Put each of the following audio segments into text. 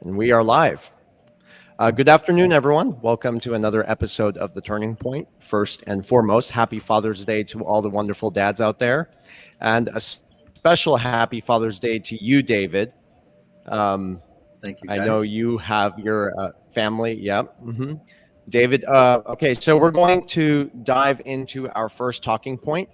And we are live. Good afternoon, everyone. Welcome to another episode of The Turning Point. First and foremost, happy Father's Day to all the wonderful dads out there. And a special happy Father's Day to you, David. Um, Thank you, I know guys. you have your family. Yep. David, okay, so we're going to dive into our first talking point.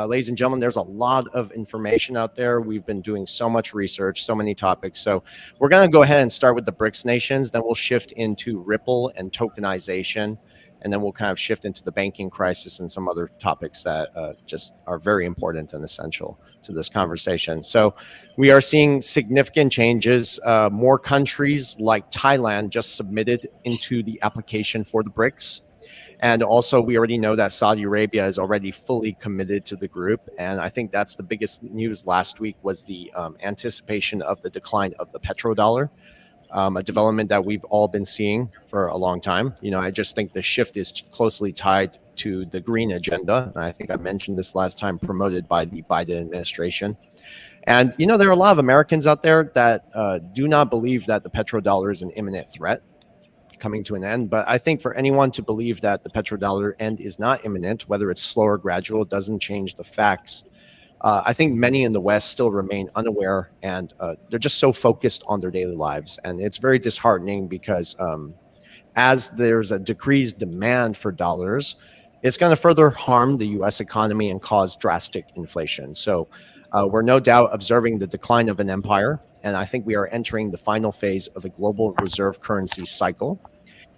Ladies and gentlemen, there's a lot of information out there. We've been doing so much research, so many topics. So we're going to go ahead and start with the BRICS nations. Then we'll shift into Ripple and tokenization. And then we'll kind of shift into the banking crisis and some other topics that just are very important and essential to this conversation. So we are seeing significant changes. More countries like Thailand just submitted into the application for the BRICS. And also, we already know that Saudi Arabia is already fully committed to the group. And I think that's the biggest news last week was the anticipation of the decline of the petrodollar, a development that we've all been seeing for a long time. You know, I just think the shift is closely tied to the green agenda. And I think I mentioned this last time, promoted by the Biden administration. And, you know, there are a lot of Americans out there that do not believe that the petrodollar is an imminent threat coming to an end. But I think for anyone to believe that the petrodollar end is not imminent, whether it's slow or gradual, doesn't change the facts. I think many in the West still remain unaware, and they're just so focused on their daily lives. And it's very disheartening because as there's a decreased demand for dollars, it's going to further harm the U.S. economy and cause drastic inflation. So we're no doubt observing the decline of an empire. And I think we are entering the final phase of a global reserve currency cycle.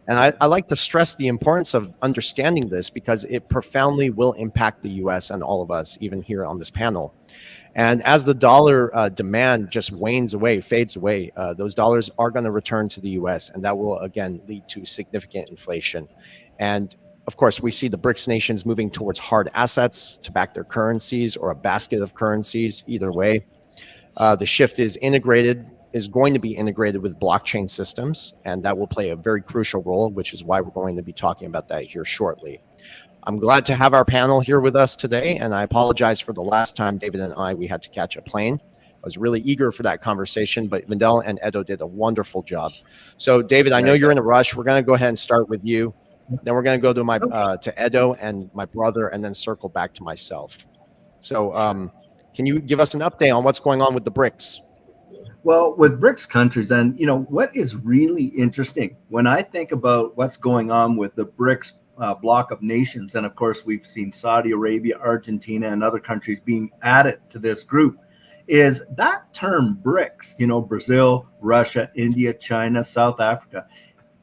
And I like to stress the importance of understanding this because it profoundly will impact the US and all of us, even here on this panel. And as the dollar demand just wanes away, fades away, those dollars are going to return to the US. And that will, again, lead to significant inflation. And of course, we see the BRICS nations moving towards hard assets to back their currencies or a basket of currencies, either way. The shift is going to be integrated with blockchain systems, and that will play a very crucial role, which is why we're going to be talking about that here shortly. I'm glad to have our panel here with us today, and I apologize for the last time David and we had to catch a plane. I was really eager for that conversation, but Vandell and Edo did a wonderful job. So, David, I know you're in a rush. We're going to go ahead and start with you. Then we're going to go to to Edo and my brother, and then circle back to myself. So, can you give us an update on what's going on with the BRICS? Well, with BRICS countries, and what is really interesting when I think about what's going on with the BRICS block of nations, and of course we've seen Saudi Arabia, Argentina, and other countries being added to this group, is that term BRICS, Brazil, Russia, India, China, South Africa.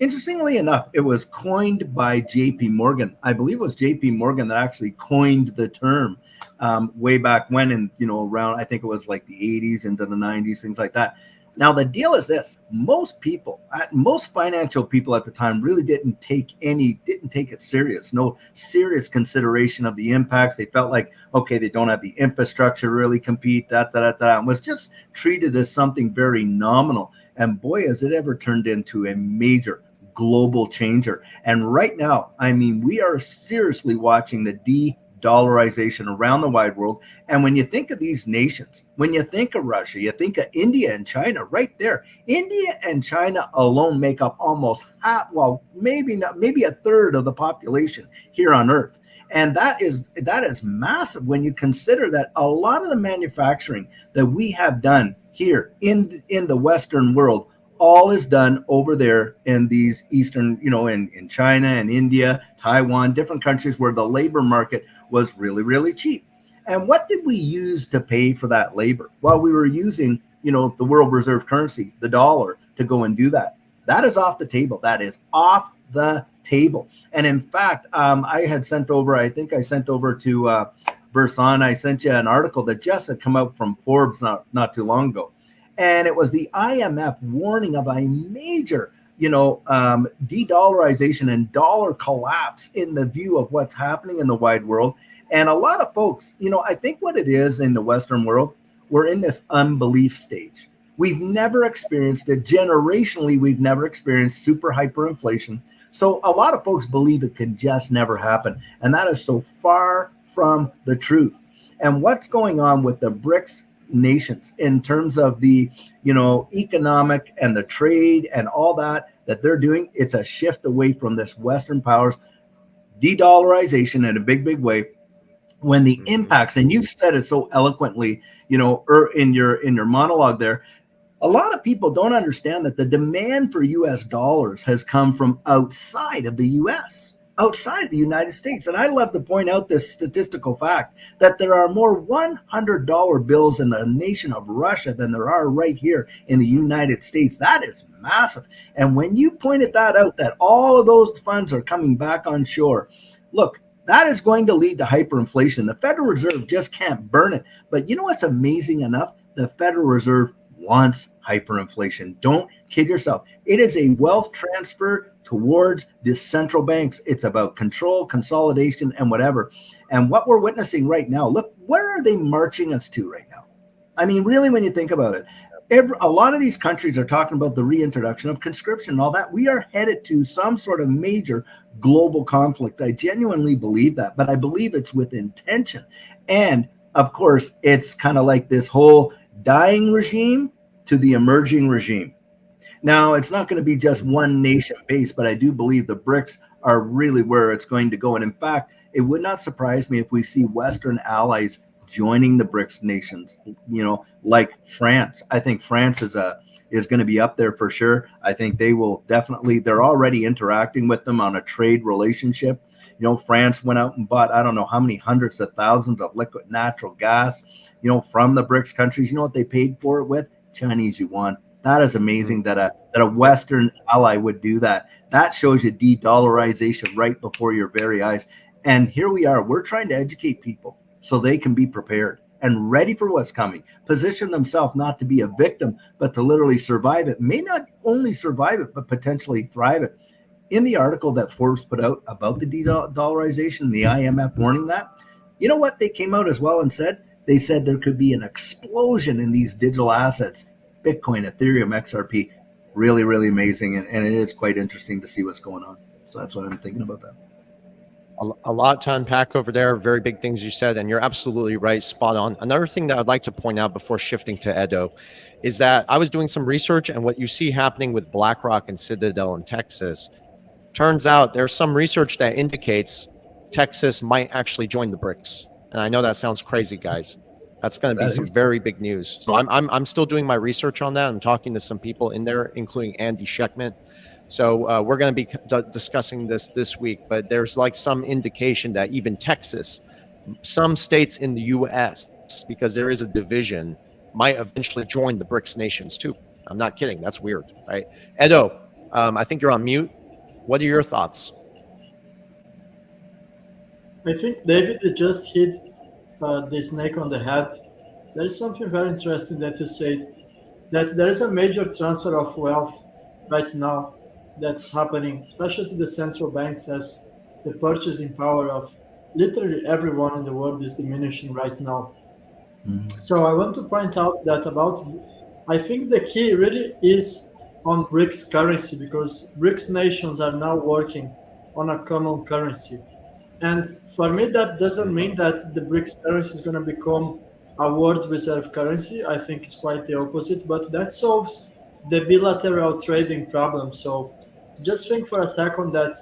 Interestingly enough, it was coined by J.P. Morgan. I believe it was J.P. Morgan that actually coined the term way back when, in around, I think it was like the 80s into the 90s, things like that. Now the deal is this: most financial people at the time really didn't take it serious. No serious consideration of the impacts. They felt like, okay, they don't have the infrastructure to really compete. And was just treated as something very nominal. And boy, has it ever turned into a major global changer. And right now, I mean, we are seriously watching the de-dollarization around the wide world. And when you think of these nations, when you think of Russia, you think of India and China right there. India and China alone make up almost half, well, maybe a third of the population here on Earth. And that is massive when you consider that a lot of the manufacturing that we have done here in the Western world all is done over there in these Eastern, in China and India, Taiwan, different countries where the labor market was really, really cheap. And what did we use to pay for that labor? Well, we were using, the world reserve currency, the dollar, to go and do that. That is off the table. That is off the table. And in fact, I sent over to Verson, I sent you an article that just had come out from Forbes not too long ago. And it was the IMF warning of a major, de-dollarization and dollar collapse in the view of what's happening in the wide world. And a lot of folks, I think what it is in the Western world, we're in this unbelief stage. We've never experienced it. Generationally, we've never experienced super hyperinflation. So a lot of folks believe it can just never happen. And that is so far from the truth. And what's going on with the BRICS nations in terms of the, economic and the trade and all that they're doing. It's a shift away from this Western powers, de-dollarization in a big way. When the impacts, and you've said it so eloquently, in your monologue there, a lot of people don't understand that the demand for US dollars has come from outside of the US, outside of the United States. And I love to point out this statistical fact that there are more $100 bills in the nation of Russia than there are right here in the United States. That is massive. And when you pointed that out, that all of those funds are coming back on shore, look, that is going to lead to hyperinflation. The Federal Reserve just can't burn it. But you know what's amazing enough? The Federal Reserve wants hyperinflation. Don't kid yourself. It is a wealth transfer towards the central banks. It's about control, consolidation, and whatever. And what we're witnessing right now, look, where are they marching us to right now? I mean, really, when you think about it, a lot of these countries are talking about the reintroduction of conscription and all that. We are headed to some sort of major global conflict. I genuinely believe that, but I believe it's with intention. And of course, it's kind of like this whole dying regime to the emerging regime. Now, it's not going to be just one nation base, but I do believe the BRICS are really where it's going to go. And in fact, it would not surprise me if we see Western allies joining the BRICS nations, like France. I think France is going to be up there for sure. I think they will definitely, they're already interacting with them on a trade relationship. France went out and bought, I don't know how many hundreds of thousands of liquid natural gas, from the BRICS countries. You know what they paid for it with? Chinese yuan. That is amazing that a Western ally would do that. That shows you de-dollarization right before your very eyes. And here we are. We're trying to educate people so they can be prepared and ready for what's coming. Position themselves not to be a victim, but to literally survive it. May not only survive it, but potentially thrive it. In the article that Forbes put out about the de-dollarization, the IMF warning that, you know what they came out as well and said? They said there could be an explosion in these digital assets, Bitcoin, Ethereum, XRP. Really, really amazing. And it is quite interesting to see what's going on. So that's what I'm thinking about that. A lot to unpack over there. Very big things you said, and you're absolutely right, spot on. Another thing that I'd like to point out before shifting to Edo is that I was doing some research, and what you see happening with BlackRock and Citadel in Texas, turns out there's some research that indicates Texas might actually join the BRICS. And I know that sounds crazy, guys. That's going to be some very big news. So I'm still doing my research on that. I'm talking to some people in there, including Andy Scheckman. So we're going to be discussing this week, but there's like some indication that even Texas, some states in the U.S., because there is a division, might eventually join the BRICS nations too. I'm not kidding. That's weird, right? Edo, I think you're on mute. What are your thoughts? I think David just hit the snake on the head. There is something very interesting that you said, that there is a major transfer of wealth right now that's happening, especially to the central banks, as the purchasing power of literally everyone in the world is diminishing right now. So I want to point out that I think the key really is on BRICS currency, because BRICS nations are now working on a common currency. And for me, that doesn't mean that the BRICS currency is going to become a world reserve currency. I think it's quite the opposite, but that solves the bilateral trading problem. So just think for a second that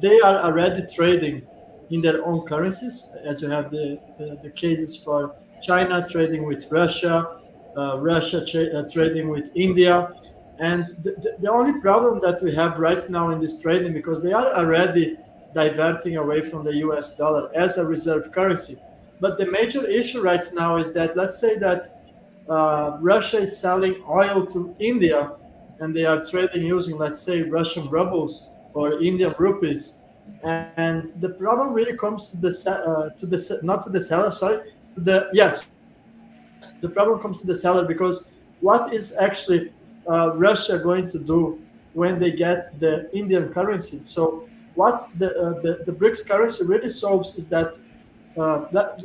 they are already trading in their own currencies, as you have the cases for China trading with Russia, Russia trading with India. And the only problem that we have right now in this trading, because they are already diverting away from the US dollar as a reserve currency. But the major issue right now is that, let's say that Russia is selling oil to India, and they are trading using, let's say, Russian rubles or Indian rupees. And the problem really comes to the problem comes to the seller, because what is actually Russia going to do when they get the Indian currency? So what the BRICS currency really solves is that,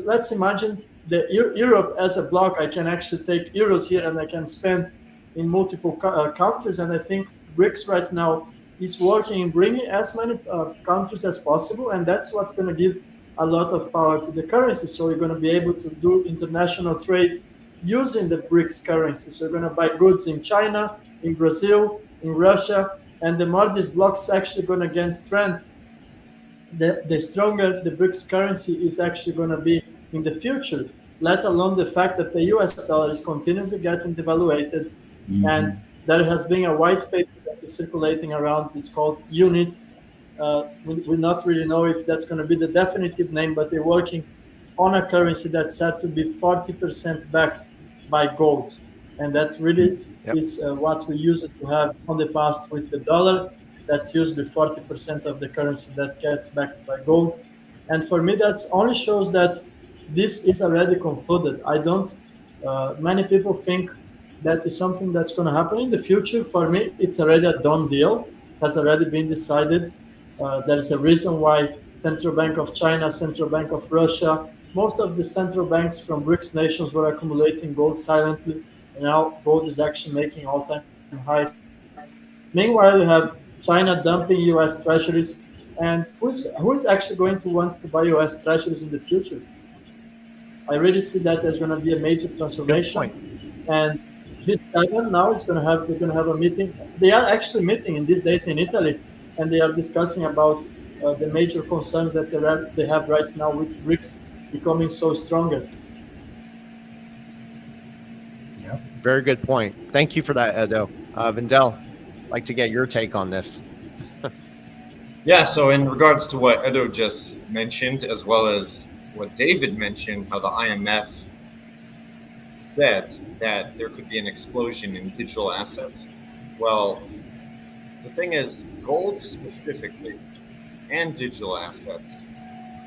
let's imagine the Europe as a block. I can actually take euros here and I can spend in multiple countries. And I think BRICS right now is working in bringing as many countries as possible. And that's what's going to give a lot of power to the currency. So you're going to be able to do international trade using the BRICS currency. So you're going to buy goods in China, in Brazil, in Russia, and the more these blocks actually going to gain strength, the stronger the BRICS currency is actually going to be in the future, let alone the fact that the US dollar is continuously getting devaluated. And there has been a white paper that is circulating around. It's called UNIT. We not really know if that's going to be the definitive name, but they're working on a currency that's said to be 40% backed by gold. And that really is what we used to have on the past with the dollar. That's usually 40% of the currency that gets backed by gold. And for me, that only shows that this is already concluded. I don't, many people think that is something that's going to happen in the future. For me, it's already a done deal, has already been decided. There is a reason why Central Bank of China, Central Bank of Russia, most of the central banks from BRICS nations were accumulating gold silently. And now gold is actually making all-time highs. Meanwhile, you have China dumping U.S. treasuries, and who's actually going to want to buy U.S. treasuries in the future? I really see that there's going to be a major transformation, and G7 now is going to have they're going to have a meeting. They are actually meeting in these days in Italy, and they are discussing about the major concerns that they have right now with BRICS becoming so stronger. Yeah, very good point. Thank you for that, Edo. Vandell, I'd like to get your take on this. Yeah, so in regards to what Edo just mentioned, as well as what David mentioned, how the IMF said that there could be an explosion in digital assets. Well, the thing is, gold specifically and digital assets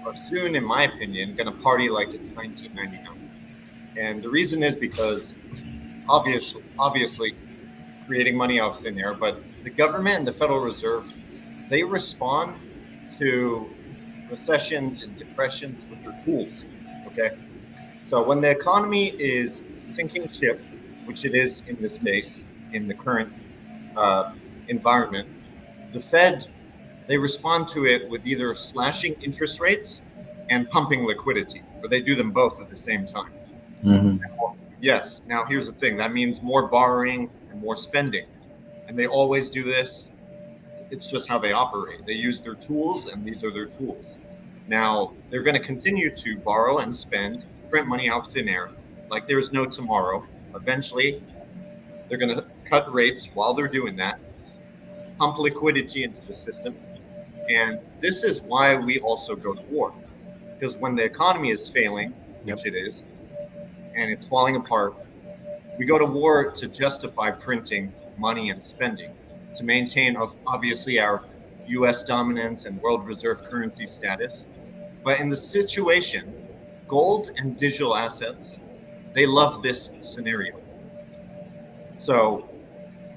are soon, in my opinion, going to party like it's 1999. And the reason is because obviously creating money out of thin air, but the government and the Federal Reserve, they respond to recessions and depressions with their tools, okay? So when the economy is sinking ship, which it is in this case, in the current environment, the Fed, they respond to it with either slashing interest rates and pumping liquidity, or they do them both at the same time. Yes, now here's the thing, that means more borrowing and more spending. And they always do this. It's just how they operate. They use their tools, and these are their tools. Now, they're going to continue to borrow and spend, print money out of thin air, like there's no tomorrow. Eventually, they're going to cut rates while they're doing that, pump liquidity into the system. And this is why we also go to war. Because when the economy is failing, which it is, and it's falling apart, we go to war to justify printing money and spending, to maintain obviously our US dominance and world reserve currency status. But in the situation, gold and digital assets, they love this scenario. So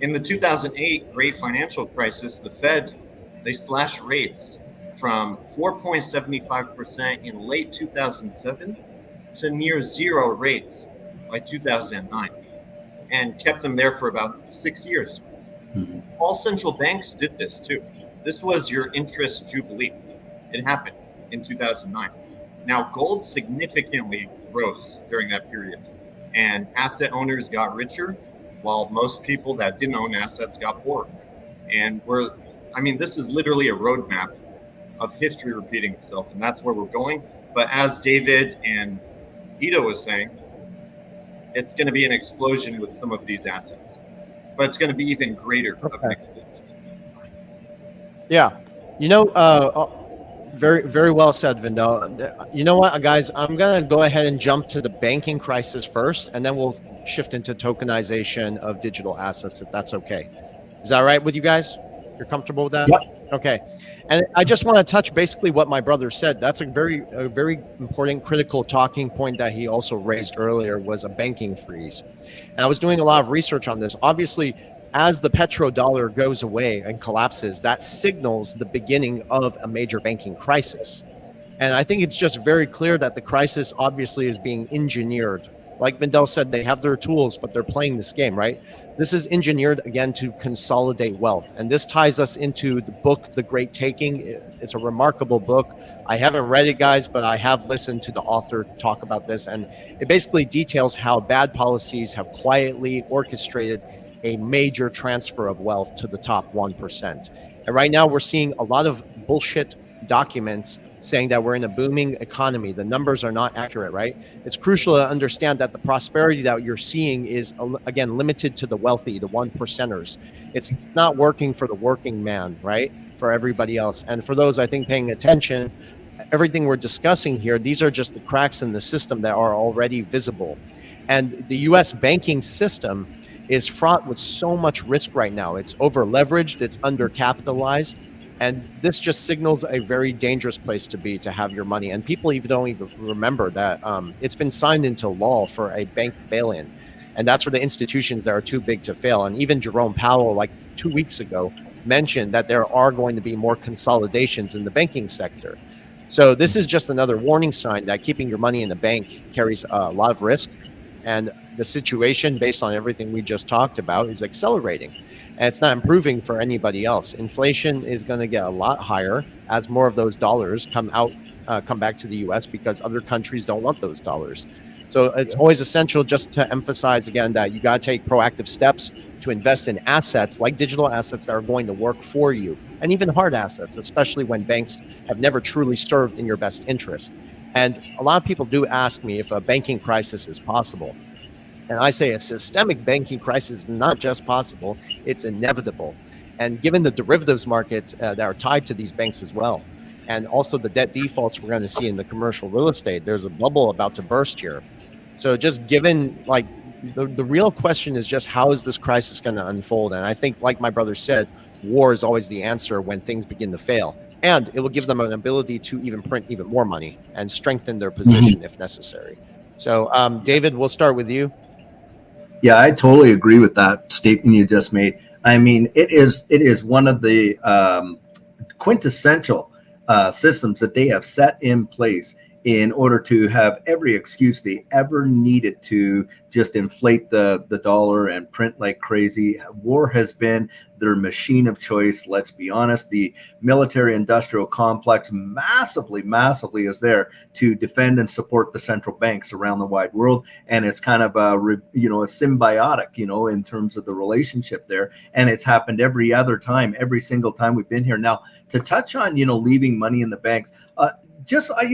in the 2008 great financial crisis, the Fed, they slashed rates from 4.75% in late 2007 to near zero rates by 2009, and kept them there for about 6 years. All central banks did this too. This was your interest jubilee. It happened in 2009. Now, gold significantly rose during that period, and asset owners got richer, while most people that didn't own assets got poorer. And this is literally a roadmap of history repeating itself, and that's where we're going. But as David and Ito was saying, it's going to be an explosion with some of these assets, but it's going to be even greater of an explosion. Yeah, very, very well said, Vandell. You know what, guys? I'm going to go ahead and jump to the banking crisis first, and then we'll shift into tokenization of digital assets, if that's okay. Is that all right with you guys? You're comfortable with that? Yep. Okay. And I just want to touch basically what my brother said. That's a very important, critical talking point that he also raised earlier, was a banking freeze. And I was doing a lot of research on this. Obviously, as the petrodollar goes away and collapses, that signals the beginning of a major banking crisis. And I think it's just very clear that the crisis obviously is being engineered like Vandell said, they have their tools, but they're playing this game, right? This is engineered again to consolidate wealth. And this ties us into the book, The Great Taking. It's a remarkable book. I haven't read it, guys, but I have listened to the author talk about this. And it basically details how bad policies have quietly orchestrated a major transfer of wealth to the top 1%. And right now we're seeing a lot of bullshit documents saying that we're in a booming economy. The numbers are not accurate, right? It's crucial to understand that the prosperity that you're seeing is, again, limited to the wealthy, the 1%ers. It's not working for the working man, right? For everybody else. And for those, I think, paying attention, everything we're discussing here, these are just the cracks in the system that are already visible. And the US banking system is fraught with so much risk right now. It's over leveraged, it's undercapitalized. And this just signals a very dangerous place to be, to have your money. And people even don't even remember that it's been signed into law for a bank bail-in. And that's for the institutions that are too big to fail. And even Jerome Powell, like 2 weeks ago, mentioned that there are going to be more consolidations in the banking sector. So this is just another warning sign that keeping your money in the bank carries a lot of risk. And the situation, based on everything we just talked about, is accelerating. And it's not improving for anybody else. Inflation is going to get a lot higher as more of those dollars come back to the US, because other countries don't want those dollars. So it's always essential just to emphasize again that you got to take proactive steps to invest in assets like digital assets that are going to work for you, and even hard assets, especially when banks have never truly served in your best interest. And a lot of people do ask me if a banking crisis is possible. And I say a systemic banking crisis is not just possible, it's inevitable. And given the derivatives markets that are tied to these banks as well, and also the debt defaults we're going to see in the commercial real estate, there's a bubble about to burst here. So just given, like, the real question is just how is this crisis going to unfold? And I think, like my brother said, war is always the answer when things begin to fail. And it will give them an ability to even print even more money and strengthen their position if necessary. So, David, we'll start with you. Yeah, I totally agree with that statement you just made. I mean, it is one of the quintessential systems that they have set in place in order to have every excuse they ever needed to just inflate the dollar and print like crazy. War has been their machine of choice. Let's be honest, the military industrial complex massively is there to defend and support the central banks around the wide world. And it's kind of a symbiotic, in terms of the relationship there. And it's happened every single time we've been here. Now, to touch on, leaving money in the banks, a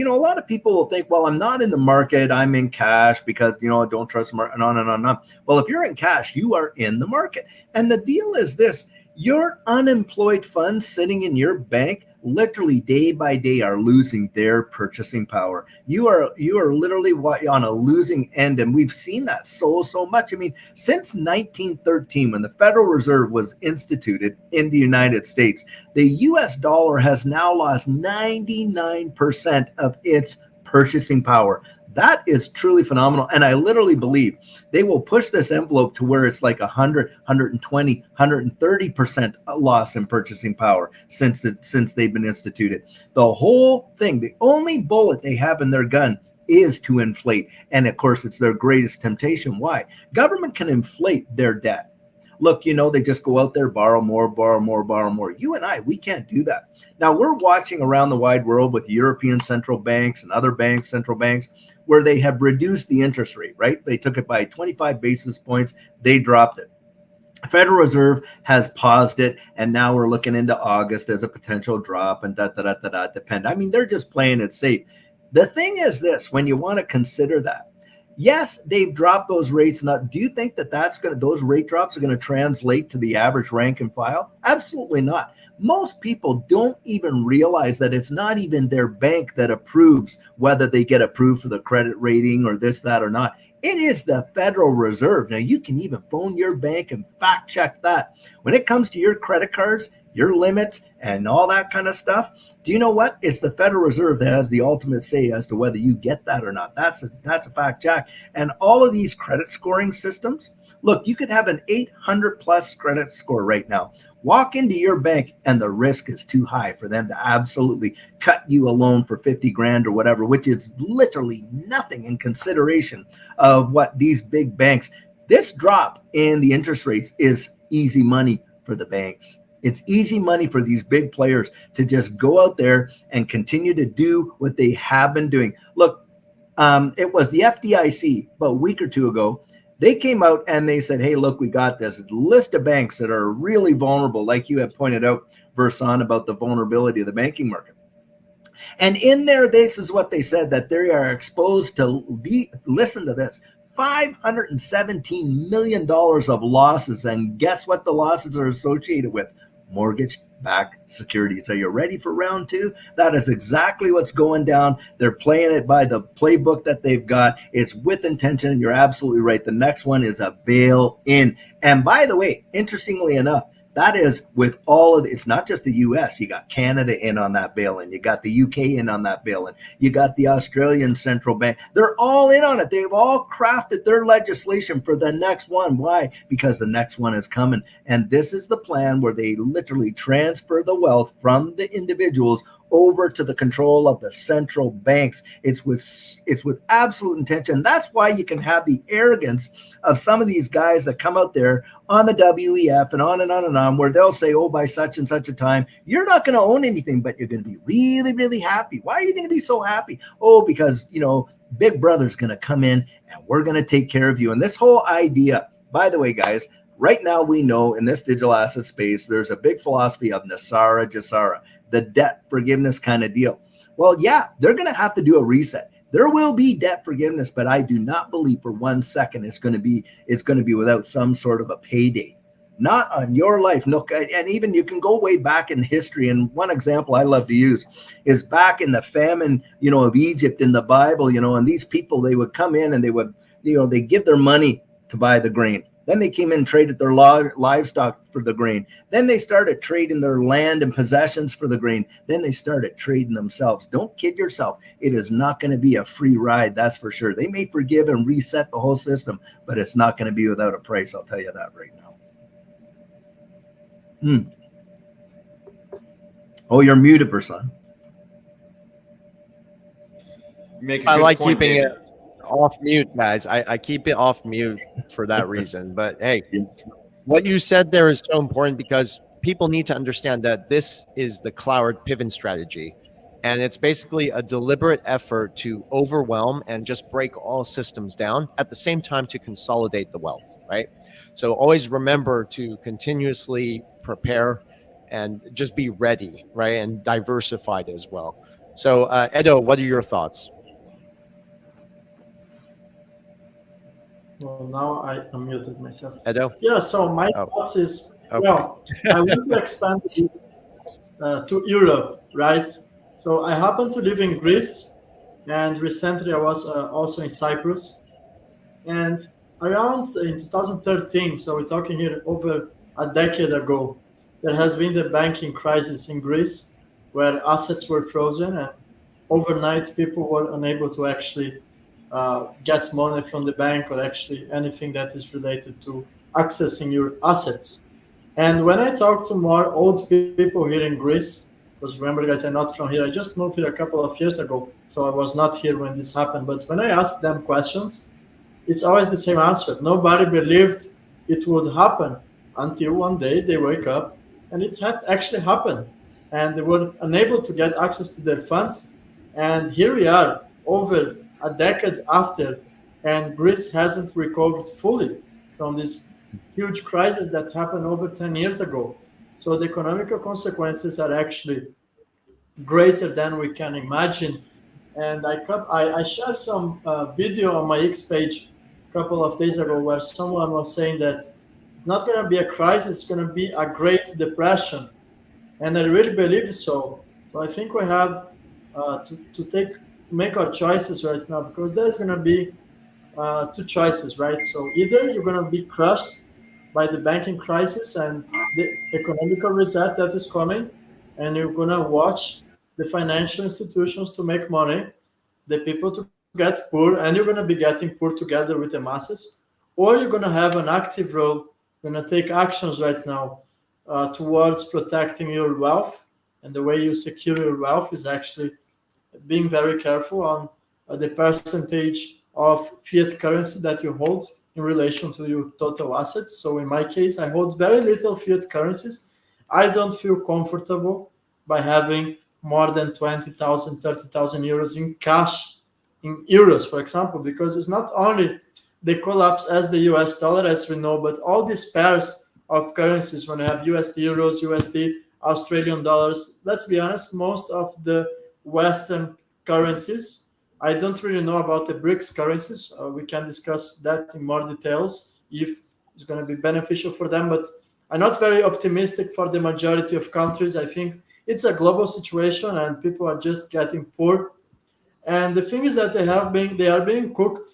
lot of people will think, well, I'm not in the market, I'm in cash because, I don't trust the market, and on and on and on. Well, if you're in cash, you are in the market. And the deal is this: your unemployed funds sitting in your bank literally day by day are losing their purchasing power. You are literally on a losing end, and we've seen that so much. I mean, since 1913, when the Federal Reserve was instituted in the United States, the US dollar has now lost 99% of its purchasing power. That is truly phenomenal. And I literally believe they will push this envelope to where it's like 100, 120, 130% loss in purchasing power since they've been instituted. The whole thing, the only bullet they have in their gun is to inflate. And of course, it's their greatest temptation. Why? Government can inflate their debt. Look, they just go out there, borrow more. You and I, we can't do that. Now, we're watching around the wide world with European central banks and other banks, central banks, where they have reduced the interest rate, right? They took it by 25 basis points. They dropped it. Federal Reserve has paused it, and now we're looking into August as a potential drop and depend. I mean, they're just playing it safe. The thing is this: when you want to consider that, yes, they've dropped those rates. Now, do you think that those rate drops are going to translate to the average rank and file? Absolutely not. Most people don't even realize that it's not even their bank that approves whether they get approved for the credit rating or this, that, or not. It is the Federal Reserve. Now, you can even phone your bank and fact check that. When it comes to your credit cards, your limits, and all that kind of stuff, do you know what? It's the Federal Reserve that has the ultimate say as to whether you get that or not. That's a fact check. And all of these credit scoring systems, Look, you could have an 800 plus credit score right now. Walk into your bank and the risk is too high for them to absolutely cut you a loan for 50 grand or whatever, which is literally nothing in consideration of what these big banks. This drop in the interest rates is easy money for the banks. It's easy money for these big players to just go out there and continue to do what they have been doing. Look, it was the FDIC about a week or two ago. They came out and they said, hey, look, we got this list of banks that are really vulnerable, like you have pointed out, Verson, about the vulnerability of the banking market. And in there, this is what they said, that they are exposed to, listen to this, $517 million of losses. And guess what the losses are associated with? Mortgage-backed securities. Are you ready for round two? That is exactly what's going down. They're playing it by the playbook that they've got. It's with intention, and you're absolutely right. The next one is a bail-in. And by the way, interestingly enough, that is with all of it's not just the US. You got Canada in on that bail-in. You got the UK in on that bail-in. You got the Australian Central Bank. They're all in on it. They've all crafted their legislation for the next one. Why? Because the next one is coming. And this is the plan where they literally transfer the wealth from the individuals over to the control of the central banks. It's with absolute intention. That's why you can have the arrogance of some of these guys that come out there on the WEF and on and on and on, where they'll say, oh, by such and such a time, you're not going to own anything, but you're going to be really, really happy. Why are you going to be so happy? Oh, because, Big Brother's going to come in and we're going to take care of you. And this whole idea, by the way, guys, right now we know in this digital asset space, there's a big philosophy of Nasara Jasara, the debt forgiveness kind of deal. Well, yeah, they're going to have to do a reset. There will be debt forgiveness, but I do not believe for 1 second it's going to be without some sort of a payday. Not on your life. No, and even you can go way back in history. And one example I love to use is back in the famine, of Egypt in the Bible, and these people, they would come in and they would, they give their money to buy the grain. Then they came in and traded their livestock for the grain. Then they started trading their land and possessions for the grain. Then they started trading themselves. Don't kid yourself. It is not going to be a free ride, that's for sure. They may forgive and reset the whole system, but it's not going to be without a price. I'll tell you that right now. Oh, you're muted, Verson. I like keeping it off mute, guys. I keep it off mute for that reason. But hey, what you said there is so important because people need to understand that this is the Cloward pivot strategy. And it's basically a deliberate effort to overwhelm and just break all systems down at the same time to consolidate the wealth, right? So always remember to continuously prepare and just be ready, right? And diversified as well. So Edo, what are your thoughts? Well, now I unmuted myself. Edo? Yeah, so my thoughts is, well, I want to expand it to Europe, right? So I happen to live in Greece, and recently I was also in Cyprus. And around in 2013, so we're talking here over a decade ago, there has been the banking crisis in Greece, where assets were frozen, and overnight people were unable to actually get money from the bank or actually anything that is related to accessing your assets. And when I talk to more old people here in Greece, because remember guys, I'm not from here, I just moved here a couple of years ago, so I was not here when this happened. But when I ask them questions, it's always the same answer. Nobody believed it would happen until one day they wake up and it had actually happened. And they were unable to get access to their funds. And here we are, over a decade after, and Greece hasn't recovered fully from this huge crisis that happened over 10 years ago. So the economic consequences are actually greater than we can imagine. And I shared some video on my X page a couple of days ago where someone was saying that it's not going to be a crisis, it's going to be a Great Depression. And I really believe so. So I think we have to make our choices right now, because there's going to be two choices, right? So either you're going to be crushed by the banking crisis and the economical reset that is coming, and you're going to watch the financial institutions to make money, the people to get poor, and you're going to be getting poor together with the masses, or you're going to have an active role, going to take actions right now towards protecting your wealth. And the way you secure your wealth is actually being very careful on the percentage of fiat currency that you hold in relation to your total assets. So in my case, I hold very little fiat currencies. I don't feel comfortable by having more than 20,000, 30,000 euros in cash, in euros, for example, because it's not only the collapse as the US dollar, as we know, but all these pairs of currencies, when you have USD euros, USD Australian dollars, let's be honest, most of the Western currencies, I don't really know about the BRICS currencies. We can discuss that in more details if it's going to be beneficial for them, but I'm not very optimistic for the majority of countries. I think it's a global situation and people are just getting poor. And the thing is that they are being cooked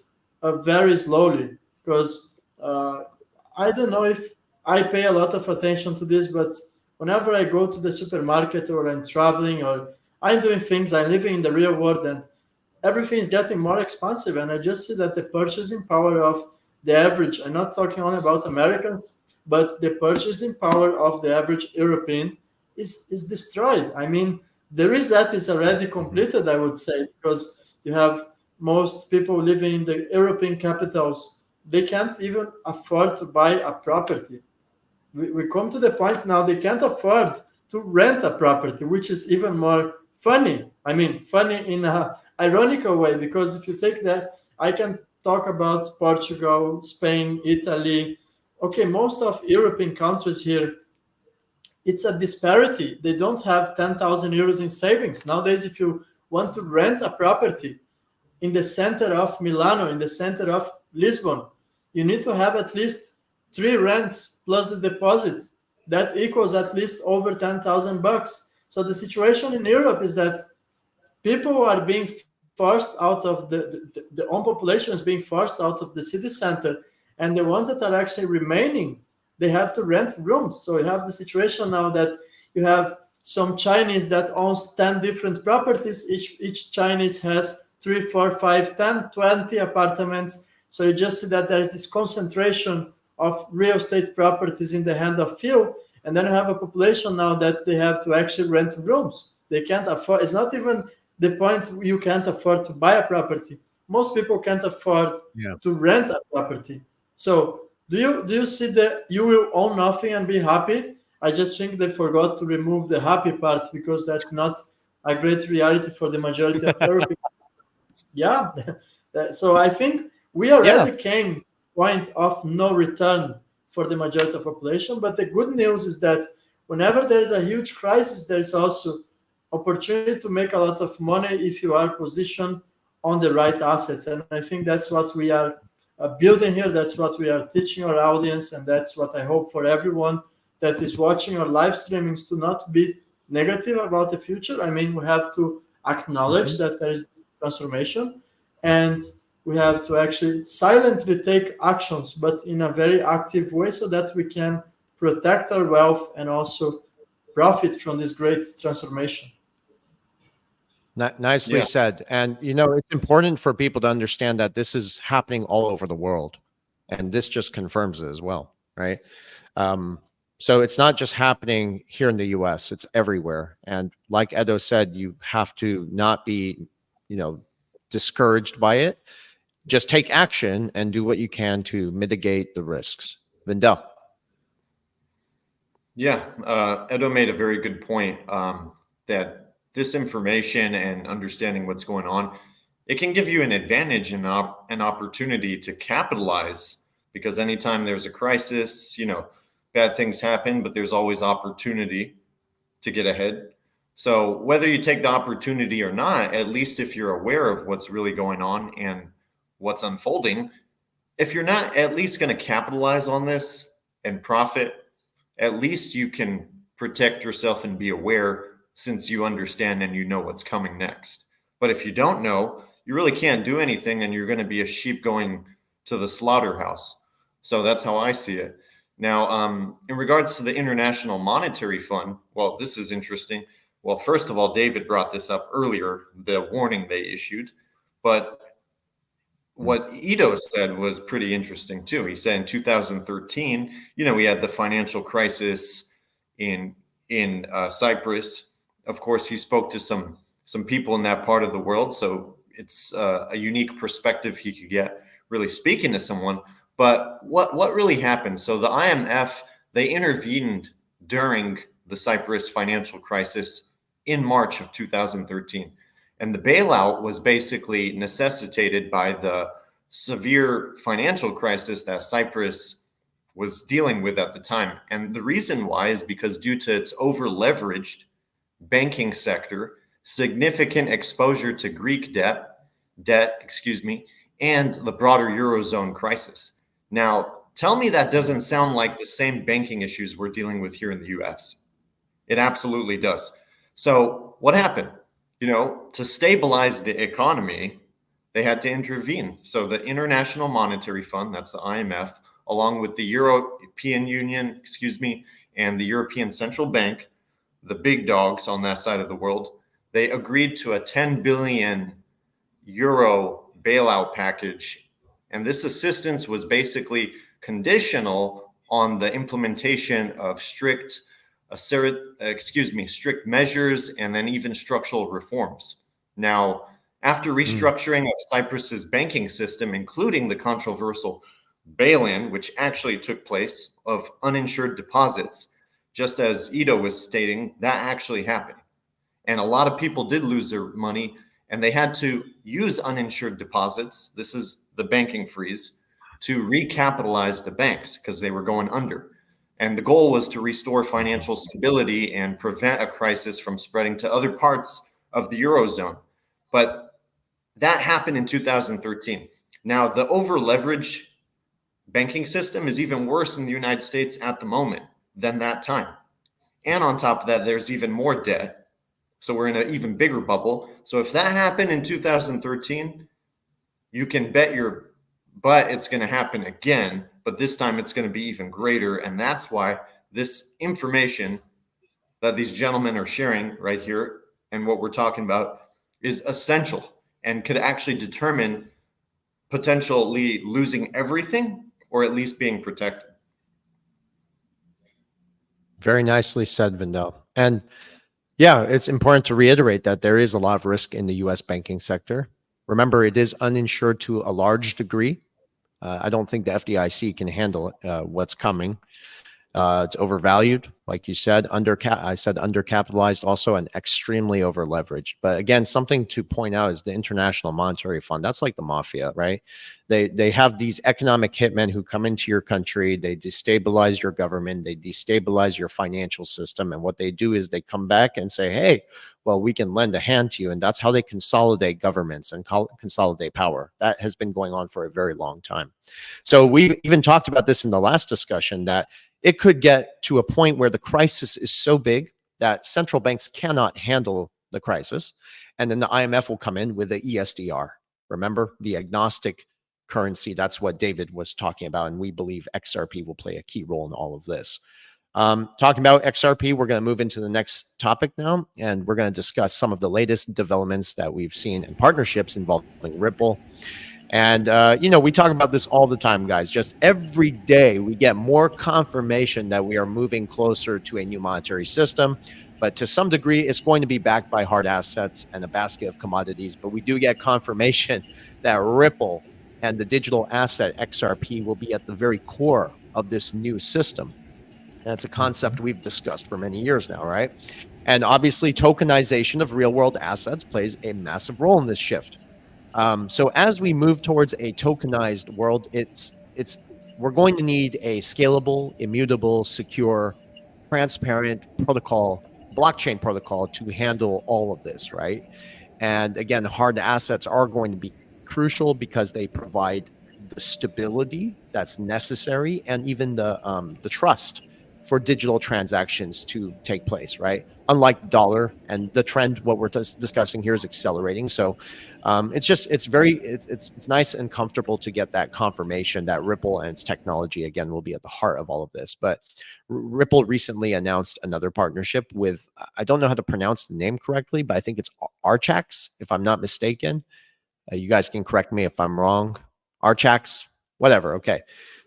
very slowly because I don't know if I pay a lot of attention to this, but whenever I go to the supermarket or I'm traveling or I'm doing things, I'm living in the real world and everything is getting more expensive. And I just see that the purchasing power of the average, I'm not talking only about Americans, but the purchasing power of the average European is destroyed. I mean, the reset is already completed, I would say, because you have most people living in the European capitals, they can't even afford to buy a property. We come to the point now they can't afford to rent a property, which is even more funny. I mean, funny in a ironical way, because if you take that, I can talk about Portugal, Spain, Italy. Okay, most of European countries here, it's a disparity. They don't have 10,000 euros in savings. Nowadays, if you want to rent a property in the center of Milano, in the center of Lisbon, you need to have at least 3 rents plus the deposit. That equals at least over 10,000 bucks. So the situation in Europe is that people are being forced out of the own population is being forced out of the city center, and the ones that are actually remaining, they have to rent rooms. So you have the situation now that you have some Chinese that owns 10 different properties. Each Chinese has 3, 4, 5, 10, 20 apartments. So you just see that there's this concentration of real estate properties in the hand of few, and then you have a population now that they have to actually rent rooms. They can't afford. It's not even the point you can't afford to buy a property. Most people can't afford to rent a property. So do you see that you will own nothing and be happy? I just think they forgot to remove the happy part because that's not a great reality for the majority of Europeans. Yeah. So I think we already came to a point of no return for the majority of population. But the good news is that whenever there is a huge crisis, there is also opportunity to make a lot of money if you are positioned on the right assets. And I think that's what we are building here. That's what we are teaching our audience. And that's what I hope for everyone that is watching our live streamings to not be negative about the future. I mean, we have to acknowledge that there is transformation, and we have to actually silently take actions, but in a very active way so that we can protect our wealth and also profit from this great transformation. Nicely said. And, it's important for people to understand that this is happening all over the world. And this just confirms it as well, right? So it's not just happening here in the US, it's everywhere. And like Edo said, you have to not be, discouraged by it. Just take action and do what you can to mitigate the risks. Vandell. Yeah, Edo made a very good point that this information and understanding what's going on, it can give you an advantage and an opportunity to capitalize, because anytime there's a crisis, bad things happen, but there's always opportunity to get ahead. So whether you take the opportunity or not, at least if you're aware of what's really going on and what's unfolding, if you're not at least going to capitalize on this and profit, at least you can protect yourself and be aware, since you understand and you know what's coming next. But if you don't know, you really can't do anything, and you're going to be a sheep going to the slaughterhouse. So that's how I see it. Now, in regards to the International Monetary Fund, well, this is interesting. Well, first of all, David brought this up earlier, the warning they issued. But what Ito said was pretty interesting too. He said in 2013, we had the financial crisis in Cyprus. Of course, he spoke to some people in that part of the world, so it's a unique perspective he could get really speaking to someone. But what really happened? So the IMF, they intervened during the Cyprus financial crisis in March of 2013. And the bailout was basically necessitated by the severe financial crisis that Cyprus was dealing with at the time. And the reason why is because due to its over-leveraged banking sector, significant exposure to Greek debt, and the broader Eurozone crisis. Now, tell me that doesn't sound like the same banking issues we're dealing with here in the US. It absolutely does. So what happened? To stabilize the economy, they had to intervene. So the International Monetary Fund, that's the IMF, along with the European Union, and the European Central Bank, the big dogs on that side of the world, they agreed to a 10 billion euro bailout package. And this assistance was basically conditional on the implementation of strict measures and then even structural reforms. Now, after restructuring of Cyprus's banking system, including the controversial bail-in, which actually took place of uninsured deposits, just as Ito was stating, that actually happened. And a lot of people did lose their money, and they had to use uninsured deposits. This is the banking freeze to recapitalize the banks because they were going under. And the goal was to restore financial stability and prevent a crisis from spreading to other parts of the Eurozone. But that happened in 2013. Now, the over-leveraged banking system is even worse in the United States at the moment than that time. And on top of that, there's even more debt. So we're in an even bigger bubble. So if that happened in 2013, you can bet your butt it's going to happen again, but this time it's going to be even greater. And that's why this information that these gentlemen are sharing right here and what we're talking about is essential and could actually determine potentially losing everything or at least being protected. Very nicely said, Vandell. And yeah, it's important to reiterate that there is a lot of risk in the U.S. banking sector. Remember, it is uninsured to a large degree. I don't think the FDIC can handle what's coming. It's overvalued, like you said. I said undercapitalized also, and extremely overleveraged. But again, something to point out is the International Monetary Fund. That's like the mafia, right? They have these economic hitmen who come into your country. They destabilize your government. They destabilize your financial system. And what they do is they come back and say, hey, well, we can lend a hand to you. And that's how they consolidate governments and consolidate power. That has been going on for a very long time. So we've even talked about this in the last discussion, that it could get to a point where the crisis is so big that central banks cannot handle the crisis. And then the IMF will come in with the ESDR. Remember, the agnostic currency. That's what David was talking about. And we believe XRP will play a key role in all of this. Talking about XRP, we're going to move into the next topic now. And we're going to discuss some of the latest developments that we've seen in partnerships involving Ripple. And, we talk about this all the time, guys. Just every day we get more confirmation that we are moving closer to a new monetary system. But to some degree, it's going to be backed by hard assets and a basket of commodities. But we do get confirmation that Ripple and the digital asset XRP will be at the very core of this new system. That's a concept we've discussed for many years now, right? And obviously, tokenization of real-world assets plays a massive role in this shift. So as we move towards a tokenized world, we're going to need a scalable, immutable, secure, transparent protocol, blockchain protocol to handle all of this, right? And again, hard assets are going to be crucial because they provide the stability that's necessary and even the trust for digital transactions to take place, right? Unlike dollar, and the trend, what we're discussing here is accelerating. So it's nice and comfortable to get that confirmation that Ripple and its technology, again, will be at the heart of all of this. But Ripple recently announced another partnership with, I don't know how to pronounce the name correctly, but I think it's Archax, if I'm not mistaken. You guys can correct me if I'm wrong. Archax, whatever. Okay.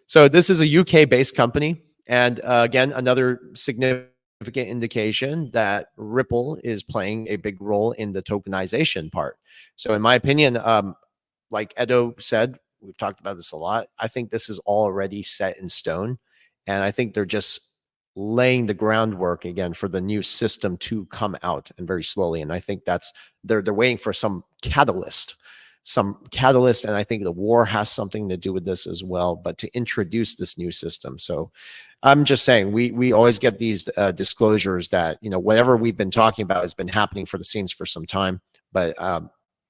So this is a UK-based company. And again, another significant indication that Ripple is playing a big role in the tokenization part. So in my opinion, like Edo said, we've talked about this a lot. I think this is already set in stone. And I think they're just laying the groundwork again for the new system to come out, and very slowly. And I think that's they're waiting for some catalyst. And I think the war has something to do with this as well, but to introduce this new system. So I'm just saying, we always get these disclosures that, you know, whatever we've been talking about has been happening for the scenes for some time. But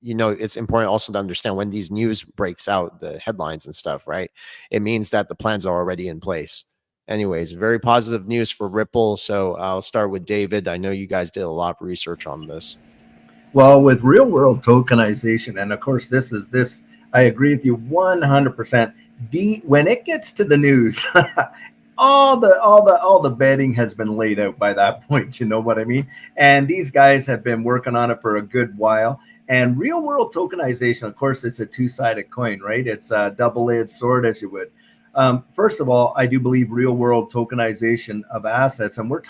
you know, it's important also to understand when these news breaks out, the headlines and stuff, right? It means that the plans are already in place. Anyways, very positive news for Ripple. So I'll start with David. I know you guys did a lot of research on this. Well, with real world tokenization, and of course, this, I agree with you 100%. When it gets to the news, all the betting has been laid out by that point. You know what I mean? And these guys have been working on it for a good while. And real world tokenization, of course, it's a two-sided coin, right? It's a double-edged sword, as you would. First of all, I do believe real world tokenization of assets. And when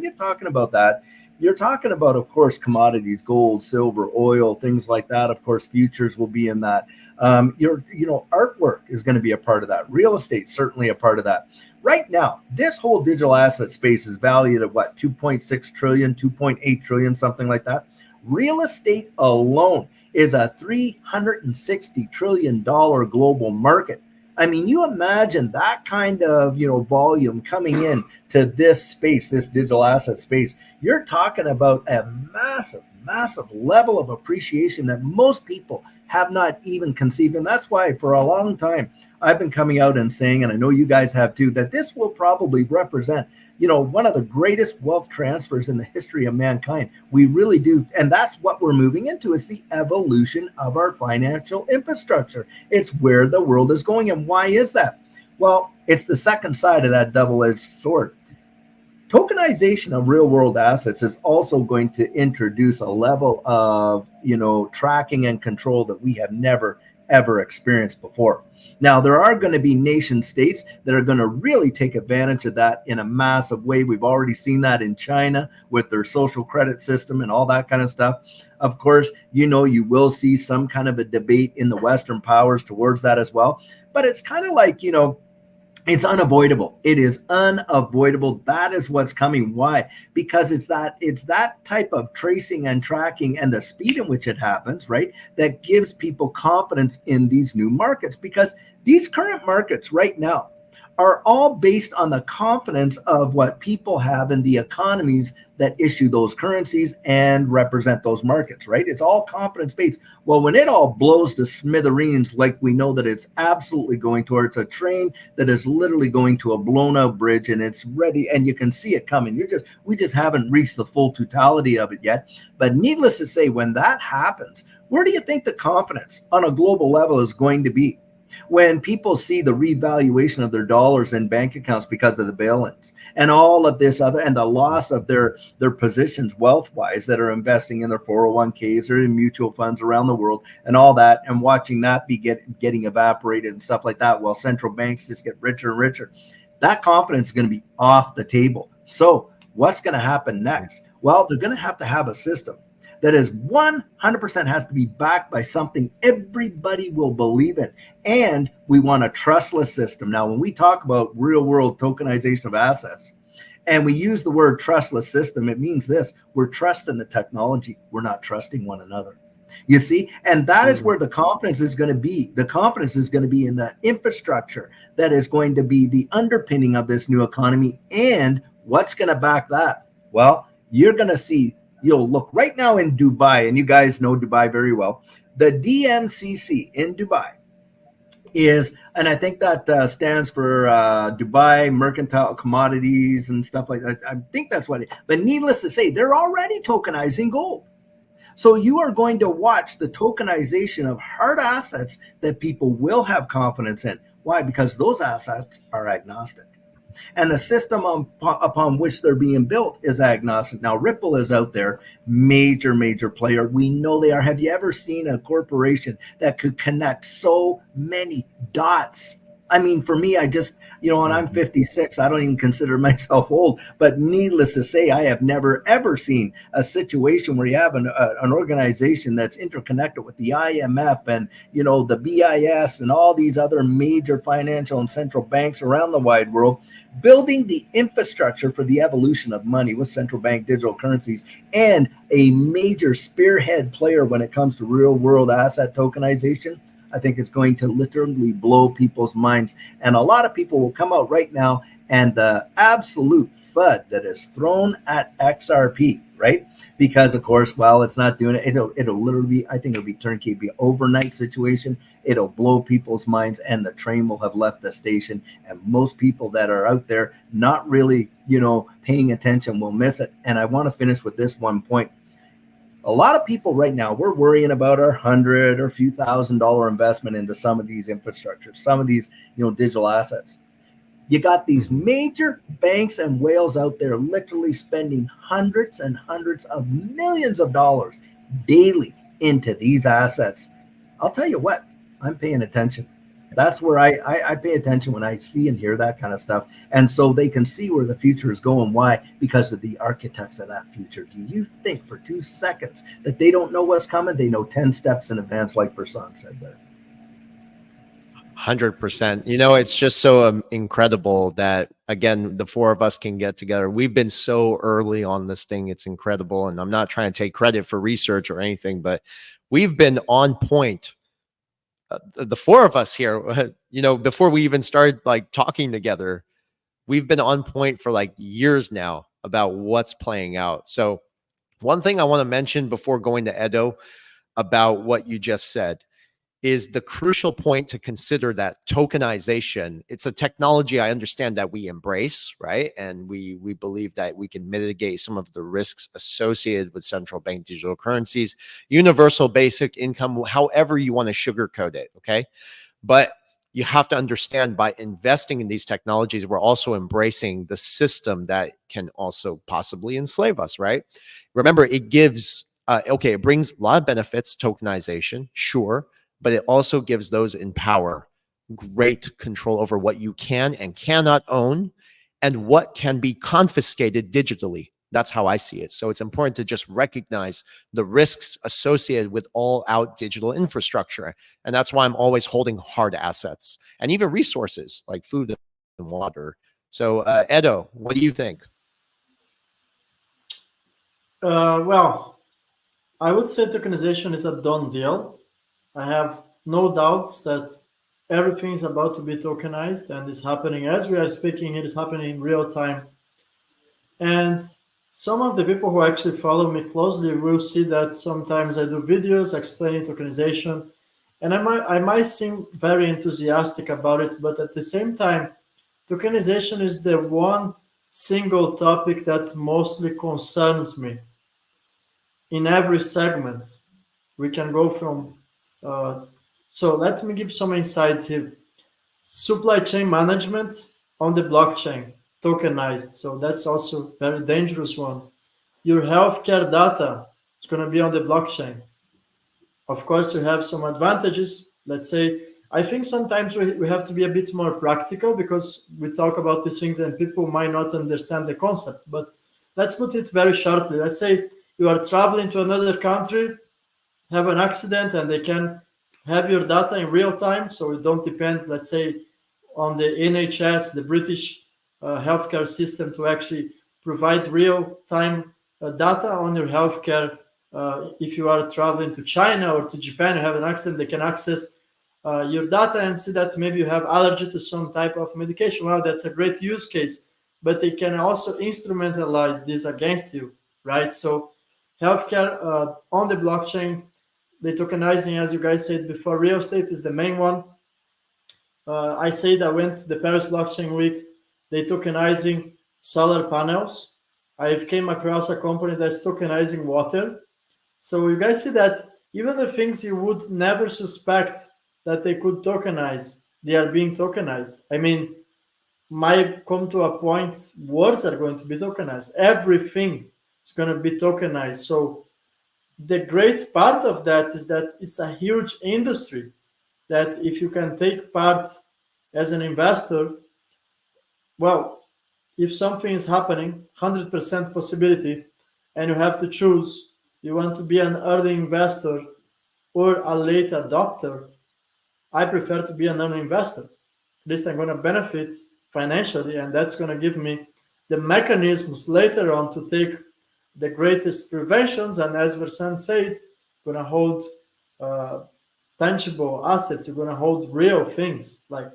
you're talking about that, you're talking about, of course, commodities, gold, silver, oil, things like that. Of course, futures will be in that. Artwork is going to be a part of that. Real estate, certainly a part of that. Right now, this whole digital asset space is valued at what, 2.6 trillion, 2.8 trillion, something like that. Real estate alone is a $360 trillion global market. I mean, you imagine that kind of, volume coming in to this space, this digital asset space. You're talking about a massive, massive level of appreciation that most people have not even conceived. And that's why for a long time, I've been coming out and saying, and I know you guys have too, that this will probably represent, one of the greatest wealth transfers in the history of mankind. We really do. And that's what we're moving into. It's the evolution of our financial infrastructure. It's where the world is going. And why is that? Well, it's the second side of that double-edged sword. Tokenization of real world assets is also going to introduce a level of, tracking and control that we have never, ever experienced before. Now, there are going to be nation states that are going to really take advantage of that in a massive way. We've already seen that in China with their social credit system and all that kind of stuff. Of course, you will see some kind of a debate in the Western powers towards that as well. But it's kind of like, it's unavoidable. It is unavoidable. That is what's coming. Why? Because it's that type of tracing and tracking and the speed in which it happens, right? That gives people confidence in these new markets, because these current markets right now are all based on the confidence of what people have in the economies that issue those currencies and represent those markets, right? It's all confidence based. Well, when it all blows to smithereens, like we know that it's absolutely going towards a train that is literally going to a blown out bridge, and it's ready, and you can see it coming. We just haven't reached the full totality of it yet. But needless to say, when that happens, where do you think the confidence on a global level is going to be? When people see the revaluation of their dollars and bank accounts because of the bail-ins and all of this other, and the loss of their positions wealth-wise that are investing in their 401ks or in mutual funds around the world and all that, and watching that be getting evaporated and stuff like that, while central banks just get richer and richer, that confidence is going to be off the table. So what's going to happen next? Well, they're going to have a system that is 100% has to be backed by something everybody will believe in. And we want a trustless system. Now, when we talk about real world tokenization of assets, and we use the word trustless system, it means this: we're trusting the technology. We're not trusting one another. You see, and that is where the confidence is going to be. The confidence is going to be in the infrastructure that is going to be the underpinning of this new economy. And what's going to back that? Well, you're going to see, you'll look right now in Dubai, and you guys know Dubai very well. The DMCC in Dubai is, and I think that stands for Dubai Mercantile Commodities and stuff like that. I think that's what it, but needless to say, they're already tokenizing gold. So you are going to watch the tokenization of hard assets that people will have confidence in. Why? Because those assets are agnostic. And the system upon which they're being built is agnostic. Now, Ripple is out there, major player. We know they are. Have you ever seen a corporation that could connect so many dots? I mean, for me, I just, and I'm 56, I don't even consider myself old, but needless to say, I have never, ever seen a situation where you have an organization that's interconnected with the IMF and, the BIS and all these other major financial and central banks around the wide world, building the infrastructure for the evolution of money with central bank digital currencies, and a major spearhead player when it comes to real world asset tokenization. I think it's going to literally blow people's minds. And a lot of people will come out right now, and the absolute FUD that is thrown at XRP, right? Because of course, well, it's not doing it. It'll literally be, I think it'll be turnkey, be an overnight situation. It'll blow people's minds, and the train will have left the station. And most people that are out there not really, paying attention will miss it. And I want to finish with this one point. A lot of people right now, we're worrying about our $100 or few $1,000 investment into some of these infrastructures, some of these, digital assets. You got these major banks and whales out there literally spending hundreds and hundreds of millions of dollars daily into these assets. I'll tell you what, I'm paying attention. That's where I pay attention when I see and hear that kind of stuff. And so they can see where the future is going. Why? Because of the architects of that future. Do you think for 2 seconds that they don't know what's coming? They know 10 steps in advance, like Versan said there. 100%. It's just so incredible that, again, the four of us can get together. We've been so early on this thing. It's incredible. And I'm not trying to take credit for research or anything, but we've been on point. The four of us here, before we even started talking together, we've been on point for years now about what's playing out. So one thing I want to mention before going to Edo about what you just said is the crucial point to consider that tokenization. It's a technology I understand that we embrace, right? And we believe that we can mitigate some of the risks associated with central bank digital currencies, universal basic income, however you want to sugarcoat it, okay? But you have to understand, by investing in these technologies, we're also embracing the system that can also possibly enslave us, right? Remember, it gives, it brings a lot of benefits, tokenization, sure, but it also gives those in power great control over what you can and cannot own and what can be confiscated digitally. That's how I see it. So it's important to just recognize the risks associated with all out digital infrastructure. And that's why I'm always holding hard assets and even resources like food and water. So Edo, what do you think? Well, I would say tokenization is a done deal. I have no doubts that everything is about to be tokenized and is happening as we are speaking. It is happening in real time. And some of the people who actually follow me closely will see that sometimes I do videos explaining tokenization, and I might seem very enthusiastic about it, but at the same time, tokenization is the one single topic that mostly concerns me. In every segment, we can go from so let me give some insights here. Supply chain management on the blockchain, tokenized. So that's also very dangerous one. Your healthcare data is going to be on the blockchain. Of course, you have some advantages. Let's say, I think sometimes we have to be a bit more practical because we talk about these things and people might not understand the concept. But let's put it very shortly. Let's say you are traveling to another country, have an accident, and they can have your data in real time. So it don't depend, let's say, on the NHS, the British healthcare system, to actually provide real time data on your healthcare. If you are traveling to China or to Japan, you have an accident, they can access your data and see that maybe you have allergy to some type of medication. Wow, that's a great use case. But they can also instrumentalize this against you, right? So healthcare on the blockchain, the tokenizing, as you guys said before, real estate is the main one. I said I went to the Paris Blockchain Week. They tokenizing solar panels. I've came across a company that's tokenizing water. So you guys see that even the things you would never suspect that they could tokenize, they are being tokenized. I mean, might come to a point words are going to be tokenized. Everything is going to be tokenized. So the great part of that is that it's a huge industry that if you can take part as an investor, well, if something is happening, 100% possibility, and you have to choose, you want to be an early investor or a late adopter, I prefer to be an early investor. At least I'm going to benefit financially, and that's going to give me the mechanisms later on to take the greatest preventions. And as Versant said, going to hold uh, tangible assets. You're going to hold real things like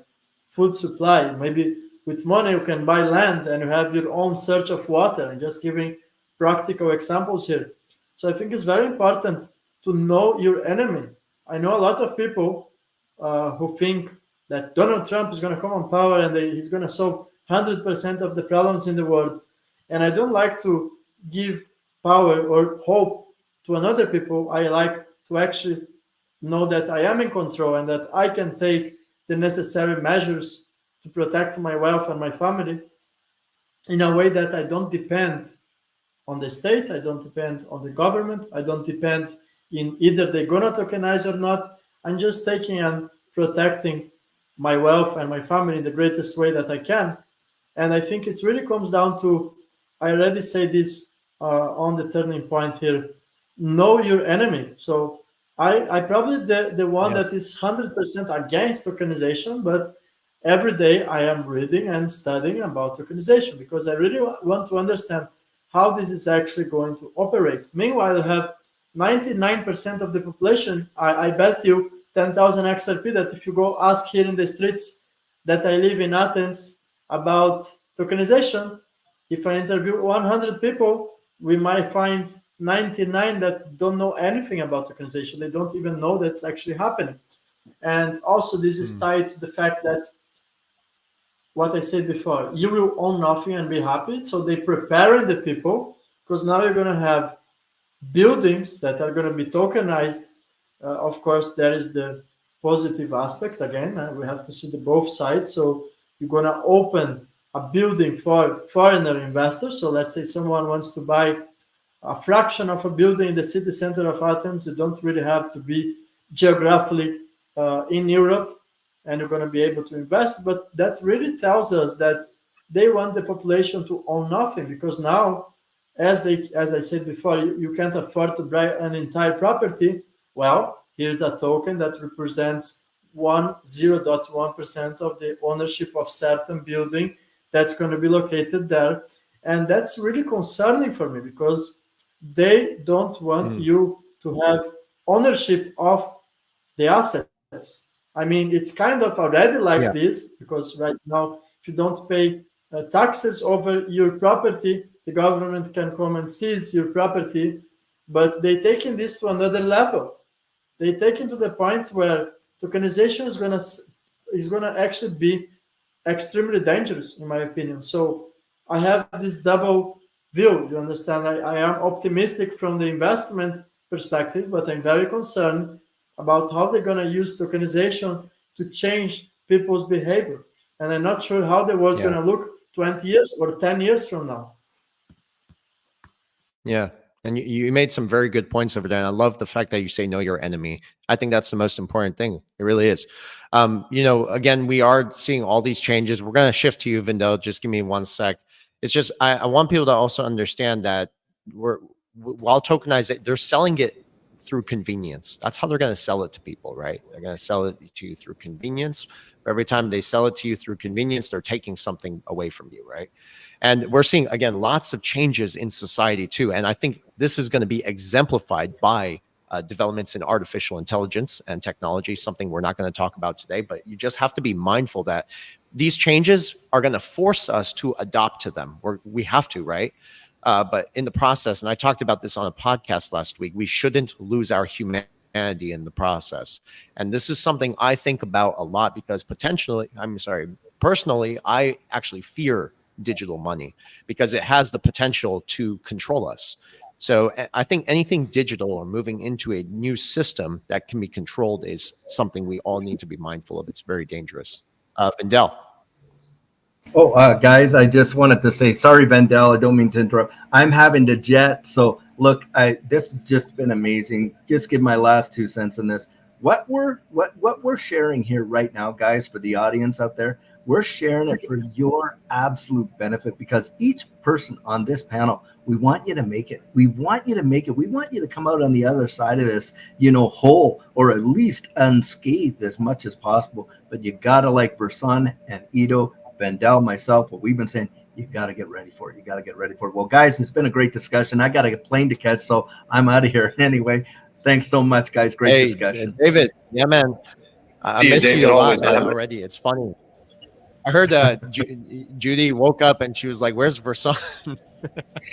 food supply. Maybe with money you can buy land and you have your own search of water. And just giving practical examples here. So I think it's very important to know your enemy. I know a lot of people who think that Donald Trump is going to come on power and he's going to solve 100% of the problems in the world. And I don't like to give power or hope to another people. I like to actually know that I am in control and that I can take the necessary measures to protect my wealth and my family in a way that I don't depend on the state, I don't depend on the government, I don't depend in either they're gonna tokenize or not. I'm just taking and protecting my wealth and my family in the greatest way that I can. And I think it really comes down to, I already say this on the turning point here, know your enemy. So I probably the one Yeah. that is 100% against tokenization, but every day I am reading and studying about tokenization because I really want to understand how this is actually going to operate. Meanwhile, you have 99% of the population, I bet you 10,000 XRP that if you go ask here in the streets that I live in Athens about tokenization, if I interview 100 people, we might find 99 that don't know anything about tokenization. They don't even know that's actually happening. And also, this is Mm. tied to the fact that what I said before, you will own nothing and be happy. So they preparing the people because now you're going to have buildings that are going to be tokenized. Of course, there is the positive aspect again. We have to see the both sides. So you're going to open a building for foreigner investors. So let's say someone wants to buy a fraction of a building in the city center of Athens. You don't really have to be geographically in Europe, and you're going to be able to invest. But that really tells us that they want the population to own nothing because now, as I said before, you can't afford to buy an entire property. Well, here's a token that represents 0.1% of the ownership of certain building that's going to be located there. And that's really concerning for me because they don't want Mm. you to have ownership of the assets. I mean, it's kind of already like Yeah. this because right now, if you don't pay taxes over your property, the government can come and seize your property. But they taking this to another level. They take it to the point where tokenization is gonna actually be extremely dangerous, in my opinion. So I have this double view. You understand? I am optimistic from the investment perspective, but I'm very concerned about how they're going to use tokenization to change people's behavior. And I'm not sure how the world's going Yeah. to look 20 years or 10 years from now. Yeah. And you made some very good points over there. And I love the fact that you say know your enemy. I think that's the most important thing. It really is. Again, we are seeing all these changes. We're going to shift to you, Vandell. Just give me one sec. It's just I want people to also understand that while tokenized, they're selling it through convenience. That's how they're going to sell it to people, right? They're going to sell it to you through convenience. Every time they sell it to you through convenience, they're taking something away from you, right? And we're seeing, again, lots of changes in society too. And I think this is going to be exemplified by developments in artificial intelligence and technology, something we're not going to talk about today. But you just have to be mindful that these changes are going to force us to adopt to them. We have to, right? But in the process, and I talked about this on a podcast last week, we shouldn't lose our humanity in the process. And this is something I think about a lot because personally, I actually fear digital money because it has the potential to control us. So I think anything digital or moving into a new system that can be controlled is something we all need to be mindful of. It's very dangerous. Vandell. Oh, guys, I just wanted to say sorry, Vandell. I don't mean to interrupt. I'm having to jet, so look, this has just been amazing. Just give my last 2 cents on this. What we're sharing here right now, guys, for the audience out there, we're sharing it for your absolute benefit because each person on this panel, we want you to make it. We want you to make it. We want you to come out on the other side of this, whole or at least unscathed as much as possible. But you gotta, like Verson and Ito, Vandell, myself, what we've been saying, you got to get ready for it. You got to get ready for it. Well, guys, it's been a great discussion. I got a plane to catch, so I'm out of here anyway. Thanks so much, guys. Great discussion. David. Yeah, man. I See you, miss David, you a lot, always. man, already. It's funny. I heard Judy woke up and she was like, "Where's Verson?"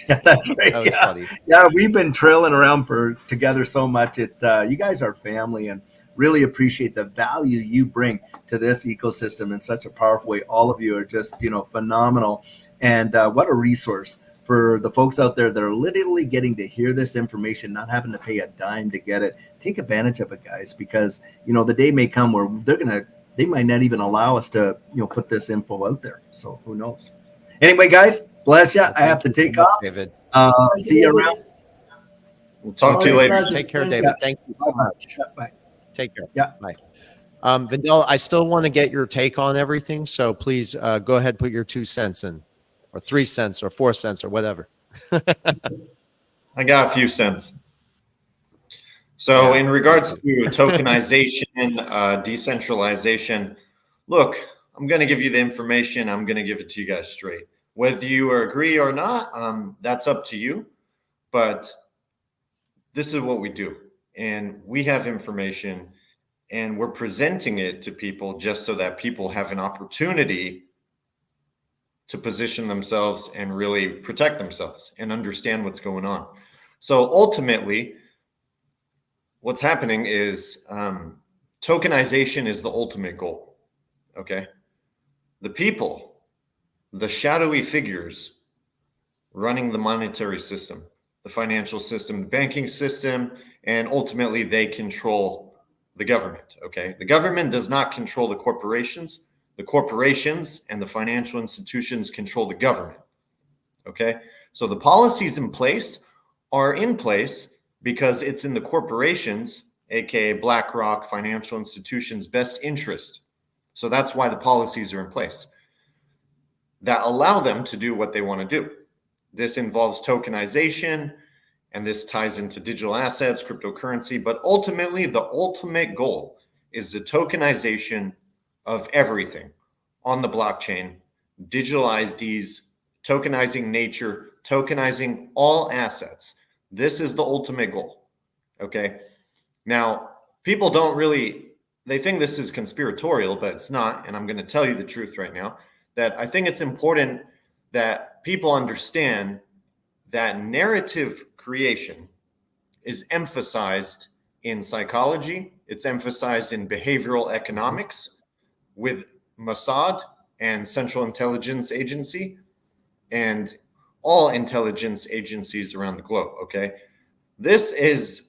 Yeah, that's right. That was funny. Yeah, we've been trailing around together so much. You guys are family, and really appreciate the value you bring to this ecosystem in such a powerful way. All of you are just phenomenal, and what a resource for the folks out there that are literally getting to hear this information, not having to pay a dime to get it. Take advantage of it, guys, because the day may come where they might not even allow us to put this info out there. So who knows? Anyway, guys, bless you. I have to take off. David. See you around. We'll talk to you later. Pleasure. Take care, Thank David. Thank you so much. Bye. Take care. Yeah. Bye. Vandell, I still want to get your take on everything. So please go ahead, put your 2 cents in, or 3 cents, or 4 cents, or whatever. I got a few cents. So in regards to tokenization, decentralization, look, I'm going to give you the information. I'm going to give it to you guys straight. Whether you agree or not, that's up to you. But this is what we do. And we have information and we're presenting it to people just so that people have an opportunity to position themselves and really protect themselves and understand what's going on. So ultimately, what's happening is tokenization is the ultimate goal, okay? The people, the shadowy figures running the monetary system, the financial system, the banking system, and ultimately they control the government, okay? The government does not control the corporations. The corporations and the financial institutions control the government, okay? So the policies in place are in place because it's in the corporations, aka BlackRock financial institutions' best interest. So that's why the policies are in place that allow them to do what they want to do. This involves tokenization, and this ties into digital assets, cryptocurrency, but ultimately the ultimate goal is the tokenization of everything on the blockchain, digitalize these, tokenizing nature, tokenizing all assets. This is the ultimate goal, okay? Now, people they think this is conspiratorial, but it's not, and I'm going to tell you the truth right now, that I think it's important that people understand that narrative creation is emphasized in psychology, it's emphasized in behavioral economics with Mossad and Central Intelligence Agency and all intelligence agencies around the globe, okay? This is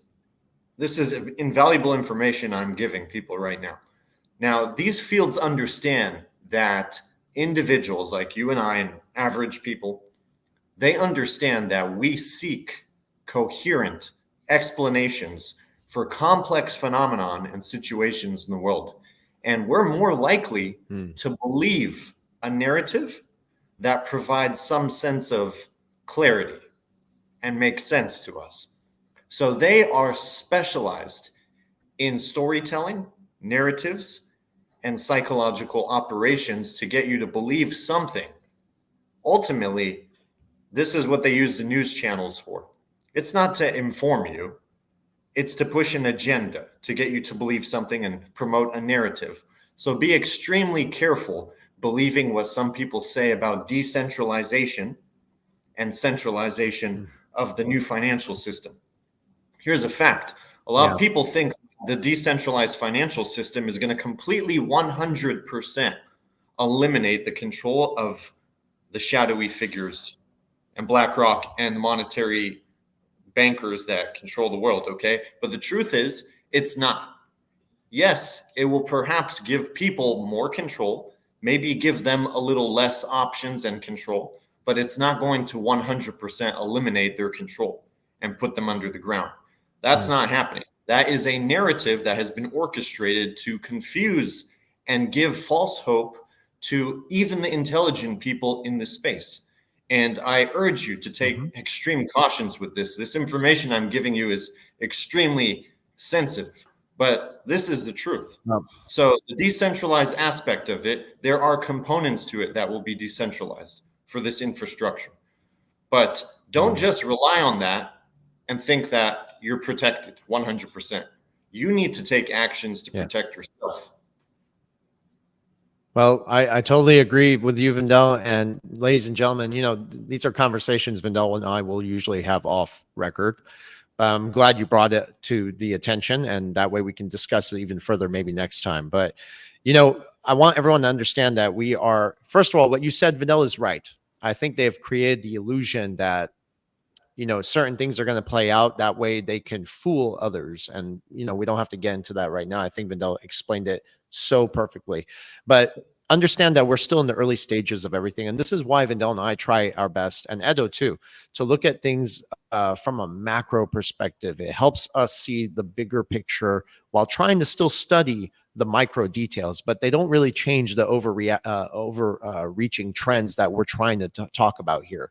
invaluable information I'm giving people right now. Now, these fields understand that individuals like you and I and average people, they understand that we seek coherent explanations for complex phenomenon and situations in the world. And we're more likely to believe a narrative that provides some sense of clarity and makes sense to us. So they are specialized in storytelling, narratives, and psychological operations to get you to believe something. Ultimately, this is what they use the news channels for. It's not to inform you. It's to push an agenda, to get you to believe something and promote a narrative. So be extremely careful believing what some people say about decentralization and centralization of the new financial system. Here's a fact. A lot of people think the decentralized financial system is going to completely 100% eliminate the control of the shadowy figures and BlackRock and the monetary bankers that control the world, okay? But the truth is, it's not. Yes, it will perhaps give people more control, maybe give them a little less options and control, but it's not going to 100% eliminate their control and put them under the ground. That's not happening. That is a narrative that has been orchestrated to confuse and give false hope to even the intelligent people in this space. And I urge you to take extreme cautions with this. This information I'm giving you is extremely sensitive, but this is the truth. So the decentralized aspect of it, there are components to it that will be decentralized for this infrastructure. But don't just rely on that and think that you're protected 100%. You need to take actions to protect yourself. Well, I totally agree with you, Vandell. And ladies and gentlemen, you know, these are conversations Vandell and I will usually have off record. I'm glad you brought it to the attention, and that way we can discuss it even further maybe next time. But, you know, I want everyone to understand that we are, first of all, what you said, Vandell, is right. I think they've created the illusion that, you know, certain things are going to play out that way they can fool others. And, you know, we don't have to get into that right now. I think Vandell explained it so perfectly. But understand that we're still in the early stages of everything. And this is why Vandell and I try our best, and Edo too, to look at things from a macro perspective. It helps us see the bigger picture while trying to still study the micro details, but they don't really change the overreaching trends that we're trying to talk about here.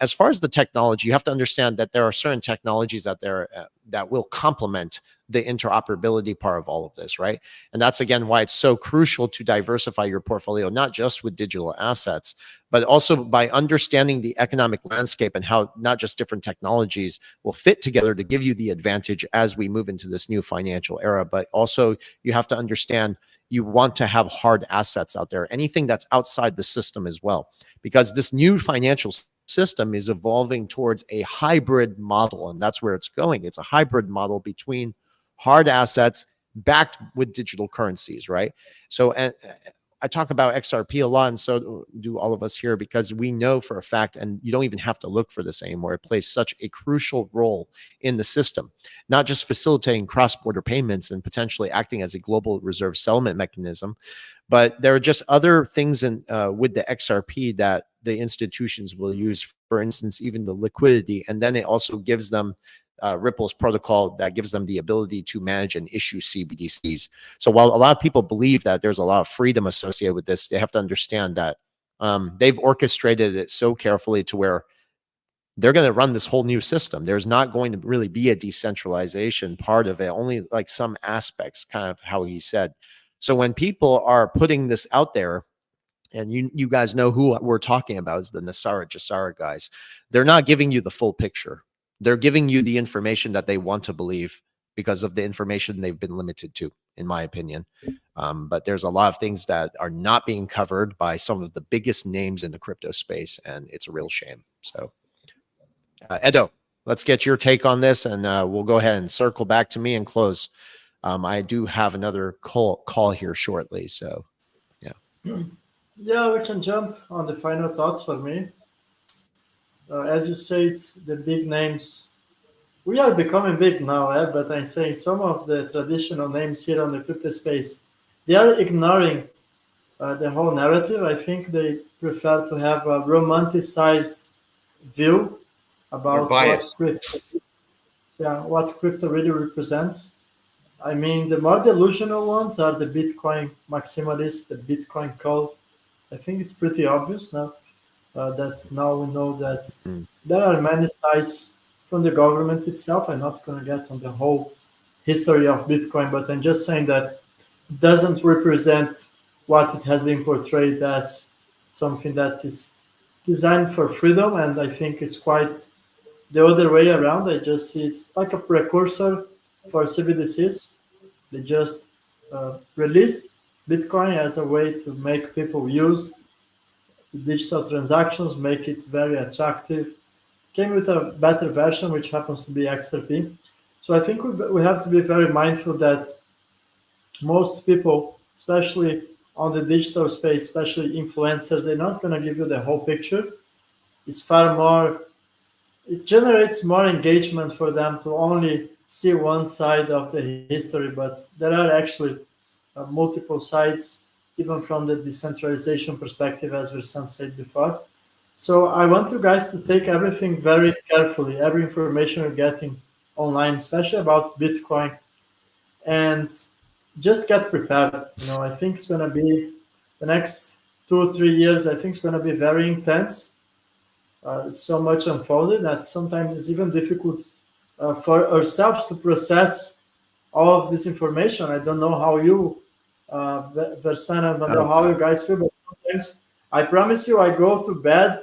As far as the technology, you have to understand that there are certain technologies out there that will complement the interoperability part of all of this, right? And that's, again, why it's so crucial to diversify your portfolio, not just with digital assets, but also by understanding the economic landscape and how not just different technologies will fit together to give you the advantage as we move into this new financial era, but also you have to understand you want to have hard assets out there, anything that's outside the system as well, because this new financial system is evolving towards a hybrid model, and that's where it's going. It's a hybrid model between hard assets backed with digital currencies, right? So, and I talk about XRP a lot, and so do all of us here, because we know for a fact, and you don't even have to look for this anymore, it plays such a crucial role in the system, not just facilitating cross-border payments and potentially acting as a global reserve settlement mechanism, but there are just other things in with the XRP that the institutions will use, for instance, even the liquidity. And then it also gives them Ripple's protocol that gives them the ability to manage and issue CBDCs. So while a lot of people believe that there's a lot of freedom associated with this, they have to understand that they've orchestrated it so carefully to where they're going to run this whole new system. There's not going to really be a decentralization part of it, only like some aspects, kind of how he said. So when people are putting this out there, and you guys know who we're talking about, is the Jassara guys. They're not giving you the full picture. They're giving you the information that they want to believe because of the information they've been limited to, in my opinion. But there's a lot of things that are not being covered by some of the biggest names in the crypto space, and it's a real shame. So, Edo, let's get your take on this, and we'll go ahead and circle back to me and close. I do have another call here shortly, so yeah. Yeah, we can jump on the final thoughts for me. As you said, the big names, we are becoming big now, but I'm saying some of the traditional names here on the crypto space, they are ignoring the whole narrative. I think they prefer to have a romanticized view about what crypto really represents. I mean, the more delusional ones are the Bitcoin maximalists, the Bitcoin cult. I think it's pretty obvious now that now we know that there are many ties from the government itself. I'm not going to get on the whole history of Bitcoin, but I'm just saying that it doesn't represent what it has been portrayed as, something that is designed for freedom. And I think it's quite the other way around. I just see it's like a precursor for CBDCs. They just released Bitcoin as a way to make people used to digital transactions, make it very attractive. Came with a better version, which happens to be XRP. So I think we have to be very mindful that most people, especially on the digital space, especially influencers, they're not going to give you the whole picture. It's far more, it generates more engagement for them to only see one side of the history, but there are actually multiple sides. even from the decentralization perspective, as Versan said before. So I want you guys to take everything very carefully, every information you're getting online, especially about Bitcoin, and just get prepared. I think it's gonna be the next 2 or 3 years. I think it's gonna be very intense. It's so much unfolded that sometimes it's even difficult for ourselves to process all of this information. I don't know how you, Versan and Vandell, how you guys feel, but sometimes I promise you, I go to bed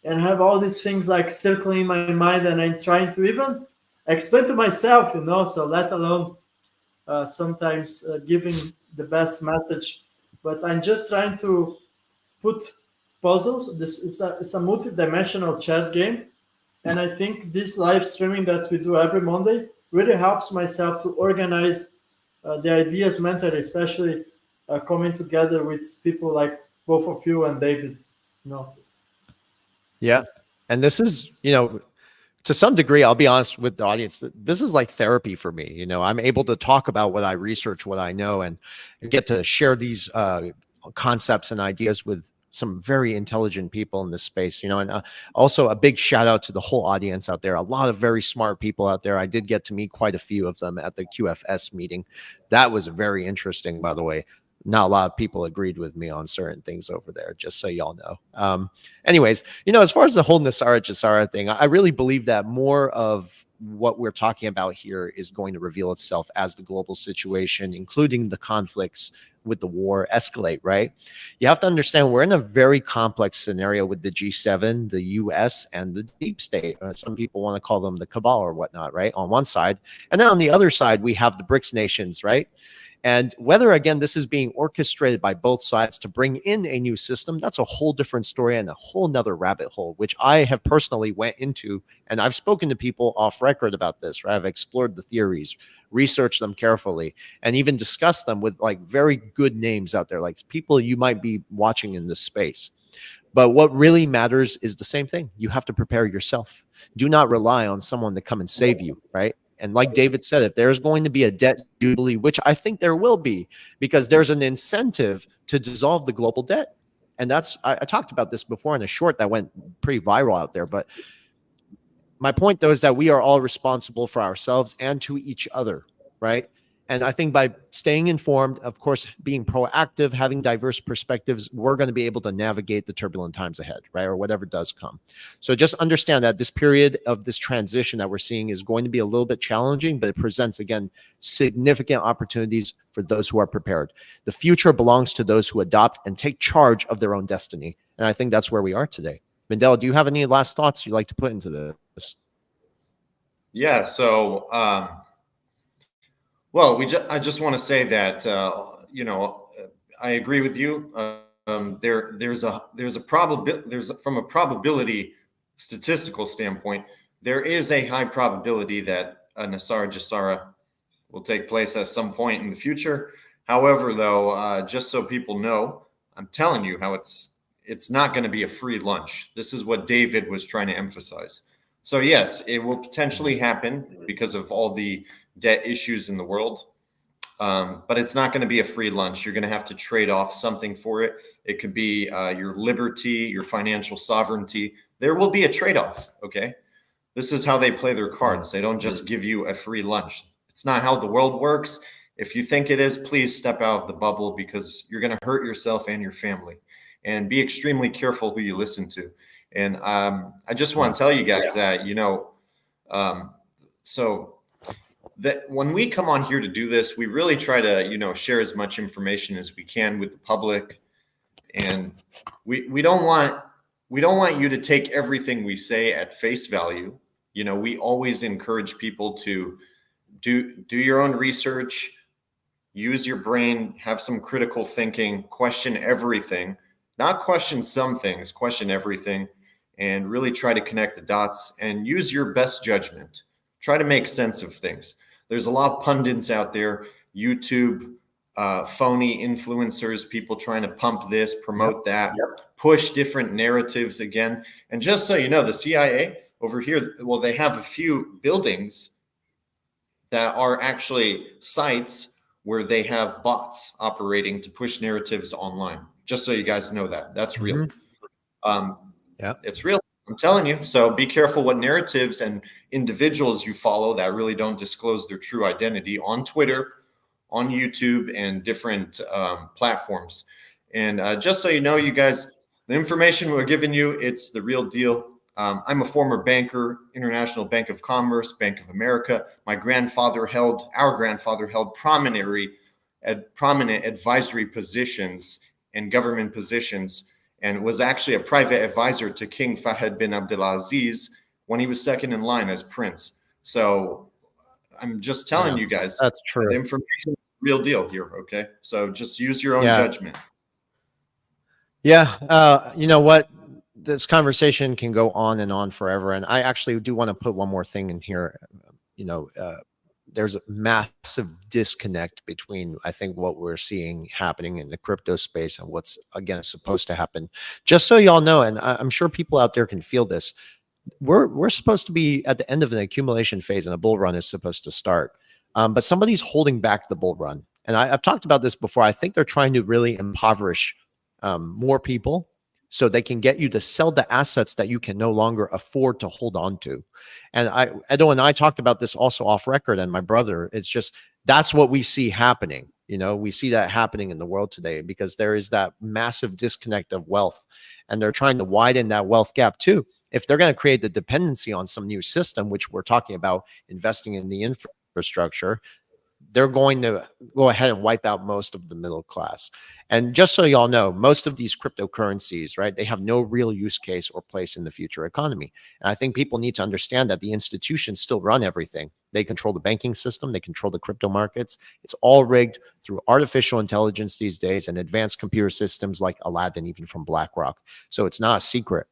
and have all these things like circling in my mind, and I'm trying to even explain to myself, so let alone sometimes giving the best message. But I'm just trying to put puzzles. It's a multi-dimensional chess game, and I think this live streaming that we do every Monday really helps myself to organize the ideas mentally, especially coming together with people like both of you and David. Yeah. And this is, to some degree, I'll be honest with the audience, this is like therapy for me. I'm able to talk about what I research, what I know, and get to share these concepts and ideas with some very intelligent people in this space, and also a big shout out to the whole audience out there. A lot of very smart people out there. I did get to meet quite a few of them at the QFS meeting. That was very interesting, by the way. Not a lot of people agreed with me on certain things over there, just so y'all know. Anyways, as far as the whole Nasara thing, I really believe that more of what we're talking about here is going to reveal itself as the global situation, including the conflicts with the war, escalate, right? You have to understand we're in a very complex scenario with the G7, the US, and the deep state. Some people want to call them the cabal or whatnot, right? On one side. And then on the other side, we have the BRICS nations, right? And whether, again, this is being orchestrated by both sides to bring in a new system, that's a whole different story and a whole nother rabbit hole, which I have personally went into. And I've spoken to people off record about this, right? I've explored the theories, researched them carefully, and even discussed them with like very good names out there, like people you might be watching in this space. But what really matters is the same thing. You have to prepare yourself. Do not rely on someone to come and save you, right? And like David said, if there's going to be a debt jubilee, which I think there will be, because there's an incentive to dissolve the global debt. And that's, I talked about this before in a short that went pretty viral out there. But my point, though, is that we are all responsible for ourselves and to each other, right? And I think by staying informed, of course, being proactive, having diverse perspectives, we're going to be able to navigate the turbulent times ahead, right? Or whatever does come. So just understand that this period of this transition that we're seeing is going to be a little bit challenging, but it presents, again, significant opportunities for those who are prepared. The future belongs to those who adopt and take charge of their own destiny. And I think that's where we are today. Vandell, do you have any last thoughts you'd like to put into this? Yeah. So, well, I just want to say that I agree with you. There's a probability. From a probability statistical standpoint, there is a high probability that a Nasara Jassara will take place at some point in the future. However, though, just so people know, I'm telling you how it's not going to be a free lunch. This is what David was trying to emphasize. So yes, it will potentially happen because of all the debt issues in the world. But it's not going to be a free lunch. You're going to have to trade off something for it. It could be your liberty, your financial sovereignty. There will be a trade-off, okay? This is how they play their cards. They don't just give you a free lunch. It's not how the world works. If you think it is, please step out of the bubble, because you're going to hurt yourself and your family. And be extremely careful who you listen to. And I just want to tell you guys that, so that when we come on here to do this, we really try to, share as much information as we can with the public. And we don't want you to take everything we say at face value. We always encourage people to do your own research, use your brain, have some critical thinking, question everything, not question some things, question everything, and really try to connect the dots and use your best judgment. Try to make sense of things. There's a lot of pundits out there, YouTube, phony influencers, people trying to pump this, promote that, push different narratives again. And just so you know, the CIA over here, well, they have a few buildings that are actually sites where they have bots operating to push narratives online. Just so you guys know that. That's real. Yeah, it's real. I'm telling you. So be careful what narratives and individuals you follow that really don't disclose their true identity on Twitter, on YouTube, and different platforms. And just so you know, you guys, the information we're giving you, it's the real deal. I'm a former banker, International Bank of Commerce, Bank of America. Our grandfather held prominent advisory positions and government positions, and was actually a private advisor to King Fahd bin Abdulaziz when he was second in line as prince. So I'm just telling you guys, that's true. the information is the real deal here. Okay, so just use your own Yeah. judgment. Yeah, you know what? This conversation can go on and on forever, and I actually do want to put one more thing in here. You know, there's a massive disconnect between, I think, what we're seeing happening in the crypto space and what's, again, supposed to happen. Just so y'all know, and I'm sure people out there can feel this, we're supposed to be at the end of an accumulation phase, and a bull run is supposed to start. But somebody's holding back the bull run, and I've talked about this before. I think they're trying to really impoverish more people so they can get you to sell the assets that you can no longer afford to hold on to. And Edo and I talked about this also off record, and my brother. It's just, that's what we see happening. You know, we see that happening in the world today because there is that massive disconnect of wealth, and they're trying to widen that wealth gap too. If they're going to create the dependency on some new system, which we're talking about investing in the infrastructure, they're going to go ahead and wipe out most of the middle class. And just so y'all know, most of these cryptocurrencies, right, they have no real use case or place in the future economy. And I think people need to understand that the institutions still run everything. They control the banking system. They control the crypto markets. It's all rigged through artificial intelligence these days and advanced computer systems like Aladdin, even from BlackRock. So it's not a secret.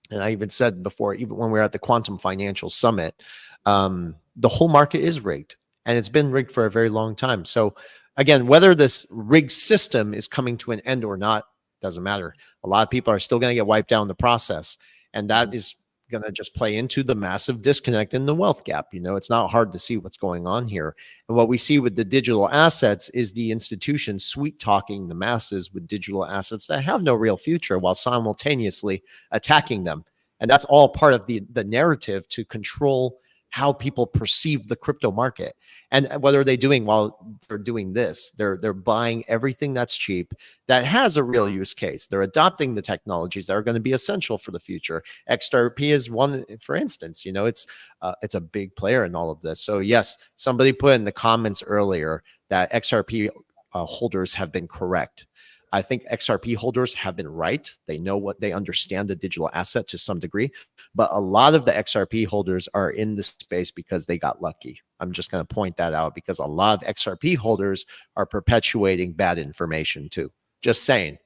And I even said before, even when we were at the Quantum Financial Summit, the whole market is rigged, and it's been rigged for a very long time. So again, whether this rigged system is coming to an end or not, doesn't matter. A lot of people are still going to get wiped out in the process, and that is going to just play into the massive disconnect in the wealth gap. You know, it's not hard to see what's going on here. And what we see with the digital assets is the institutions sweet talking the masses with digital assets that have no real future while simultaneously attacking them. And that's all part of the narrative to control how people perceive the crypto market. And what are they doing while they're doing this? They're buying everything that's cheap, that has a real use case. They're adopting the technologies that are going to be essential for the future. XRP is one, for instance. You know, it's a big player in all of this. So yes, somebody put in the comments earlier that XRP holders have been correct. I think XRP holders have been right. They know what they understand the digital asset to some degree, but a lot of the XRP holders are in the space because they got lucky. I'm just going to point that out because a lot of XRP holders are perpetuating bad information too. Just saying.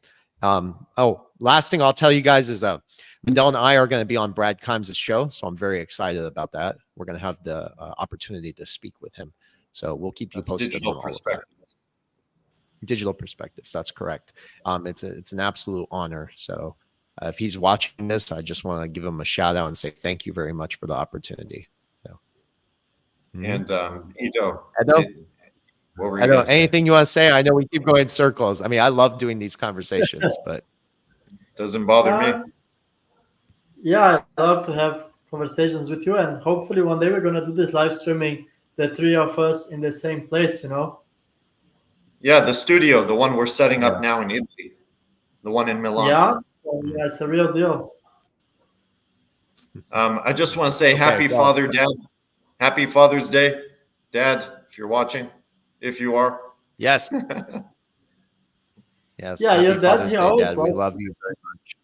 Last thing I'll tell you guys is Vandell and I are going to be on Brad Kimes' show, so I'm very excited about that. We're going to have the opportunity to speak with him, so we'll keep you posted on all of that. Digital perspectives, that's correct. It's an absolute honor. So if he's watching this, I just want to give him a shout out and say thank you very much for the opportunity. So, and Edo, what were you gonna say? Anything you want to say? I know we keep going in circles. I mean, I love doing these conversations, but doesn't bother me. Yeah, I love to have conversations with you, and hopefully one day we're gonna do this live streaming, the three of us in the same place, you know. Yeah, the studio, the one we're setting up now in Italy, the one in Milan. Yeah, it's a real deal. I just want to say happy Father's Day, Dad, if you're watching, if you are. Yes. Yes. Yeah, your dad, he always Dad. We love you very much.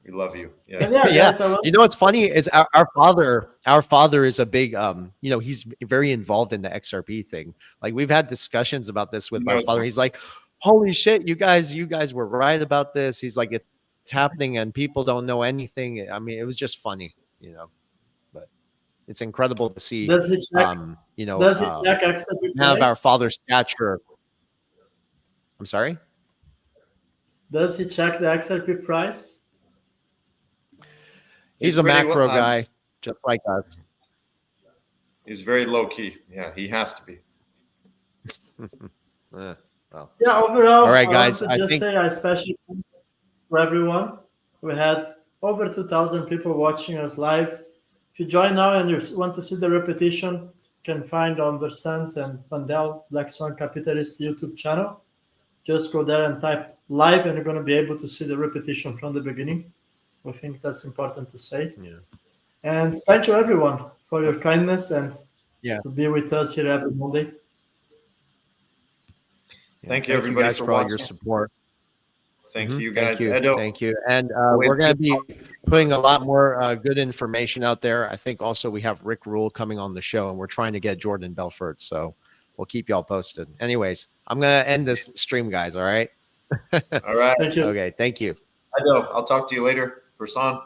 We love you. Yes. Yeah. You know what's funny is our father is a big he's very involved in the XRP thing. Like we've had discussions about this with my father. He's like, holy shit, you guys were right about this. He's like, it's happening and people don't know anything. I mean, it was just funny, you know. But it's incredible to see does he check XRP have our father's stature. I'm sorry? Does he check the XRP price? He's a macro guy, just like us. He's very low key. Yeah, he has to be. Well. Yeah, overall, All right, I guys. want to just say I especially thank for everyone. We had over 2,000 people watching us live. If you join now and you want to see the repetition, you can find on Versant and Vandell Black Swan Capitalist YouTube channel. Just go there and type live, and you're going to be able to see the repetition from the beginning. I think that's important to say. Yeah. And thank you, everyone, for your kindness and Yeah. to be with us here every Monday. Thank you, everybody, guys, for all your watching. support. Thank Mhm. you, guys. Thank you. Edo, Thank you. And always we're going to good be putting a lot more good information out there. I think also we have Rick Rule coming on the show, and we're trying to get Jordan Belfort. So we'll keep y'all posted. Anyways, I'm going to end this stream, guys. All right. All right. Thank you. Okay. Thank you. Edo, I'll talk to you later. Versan.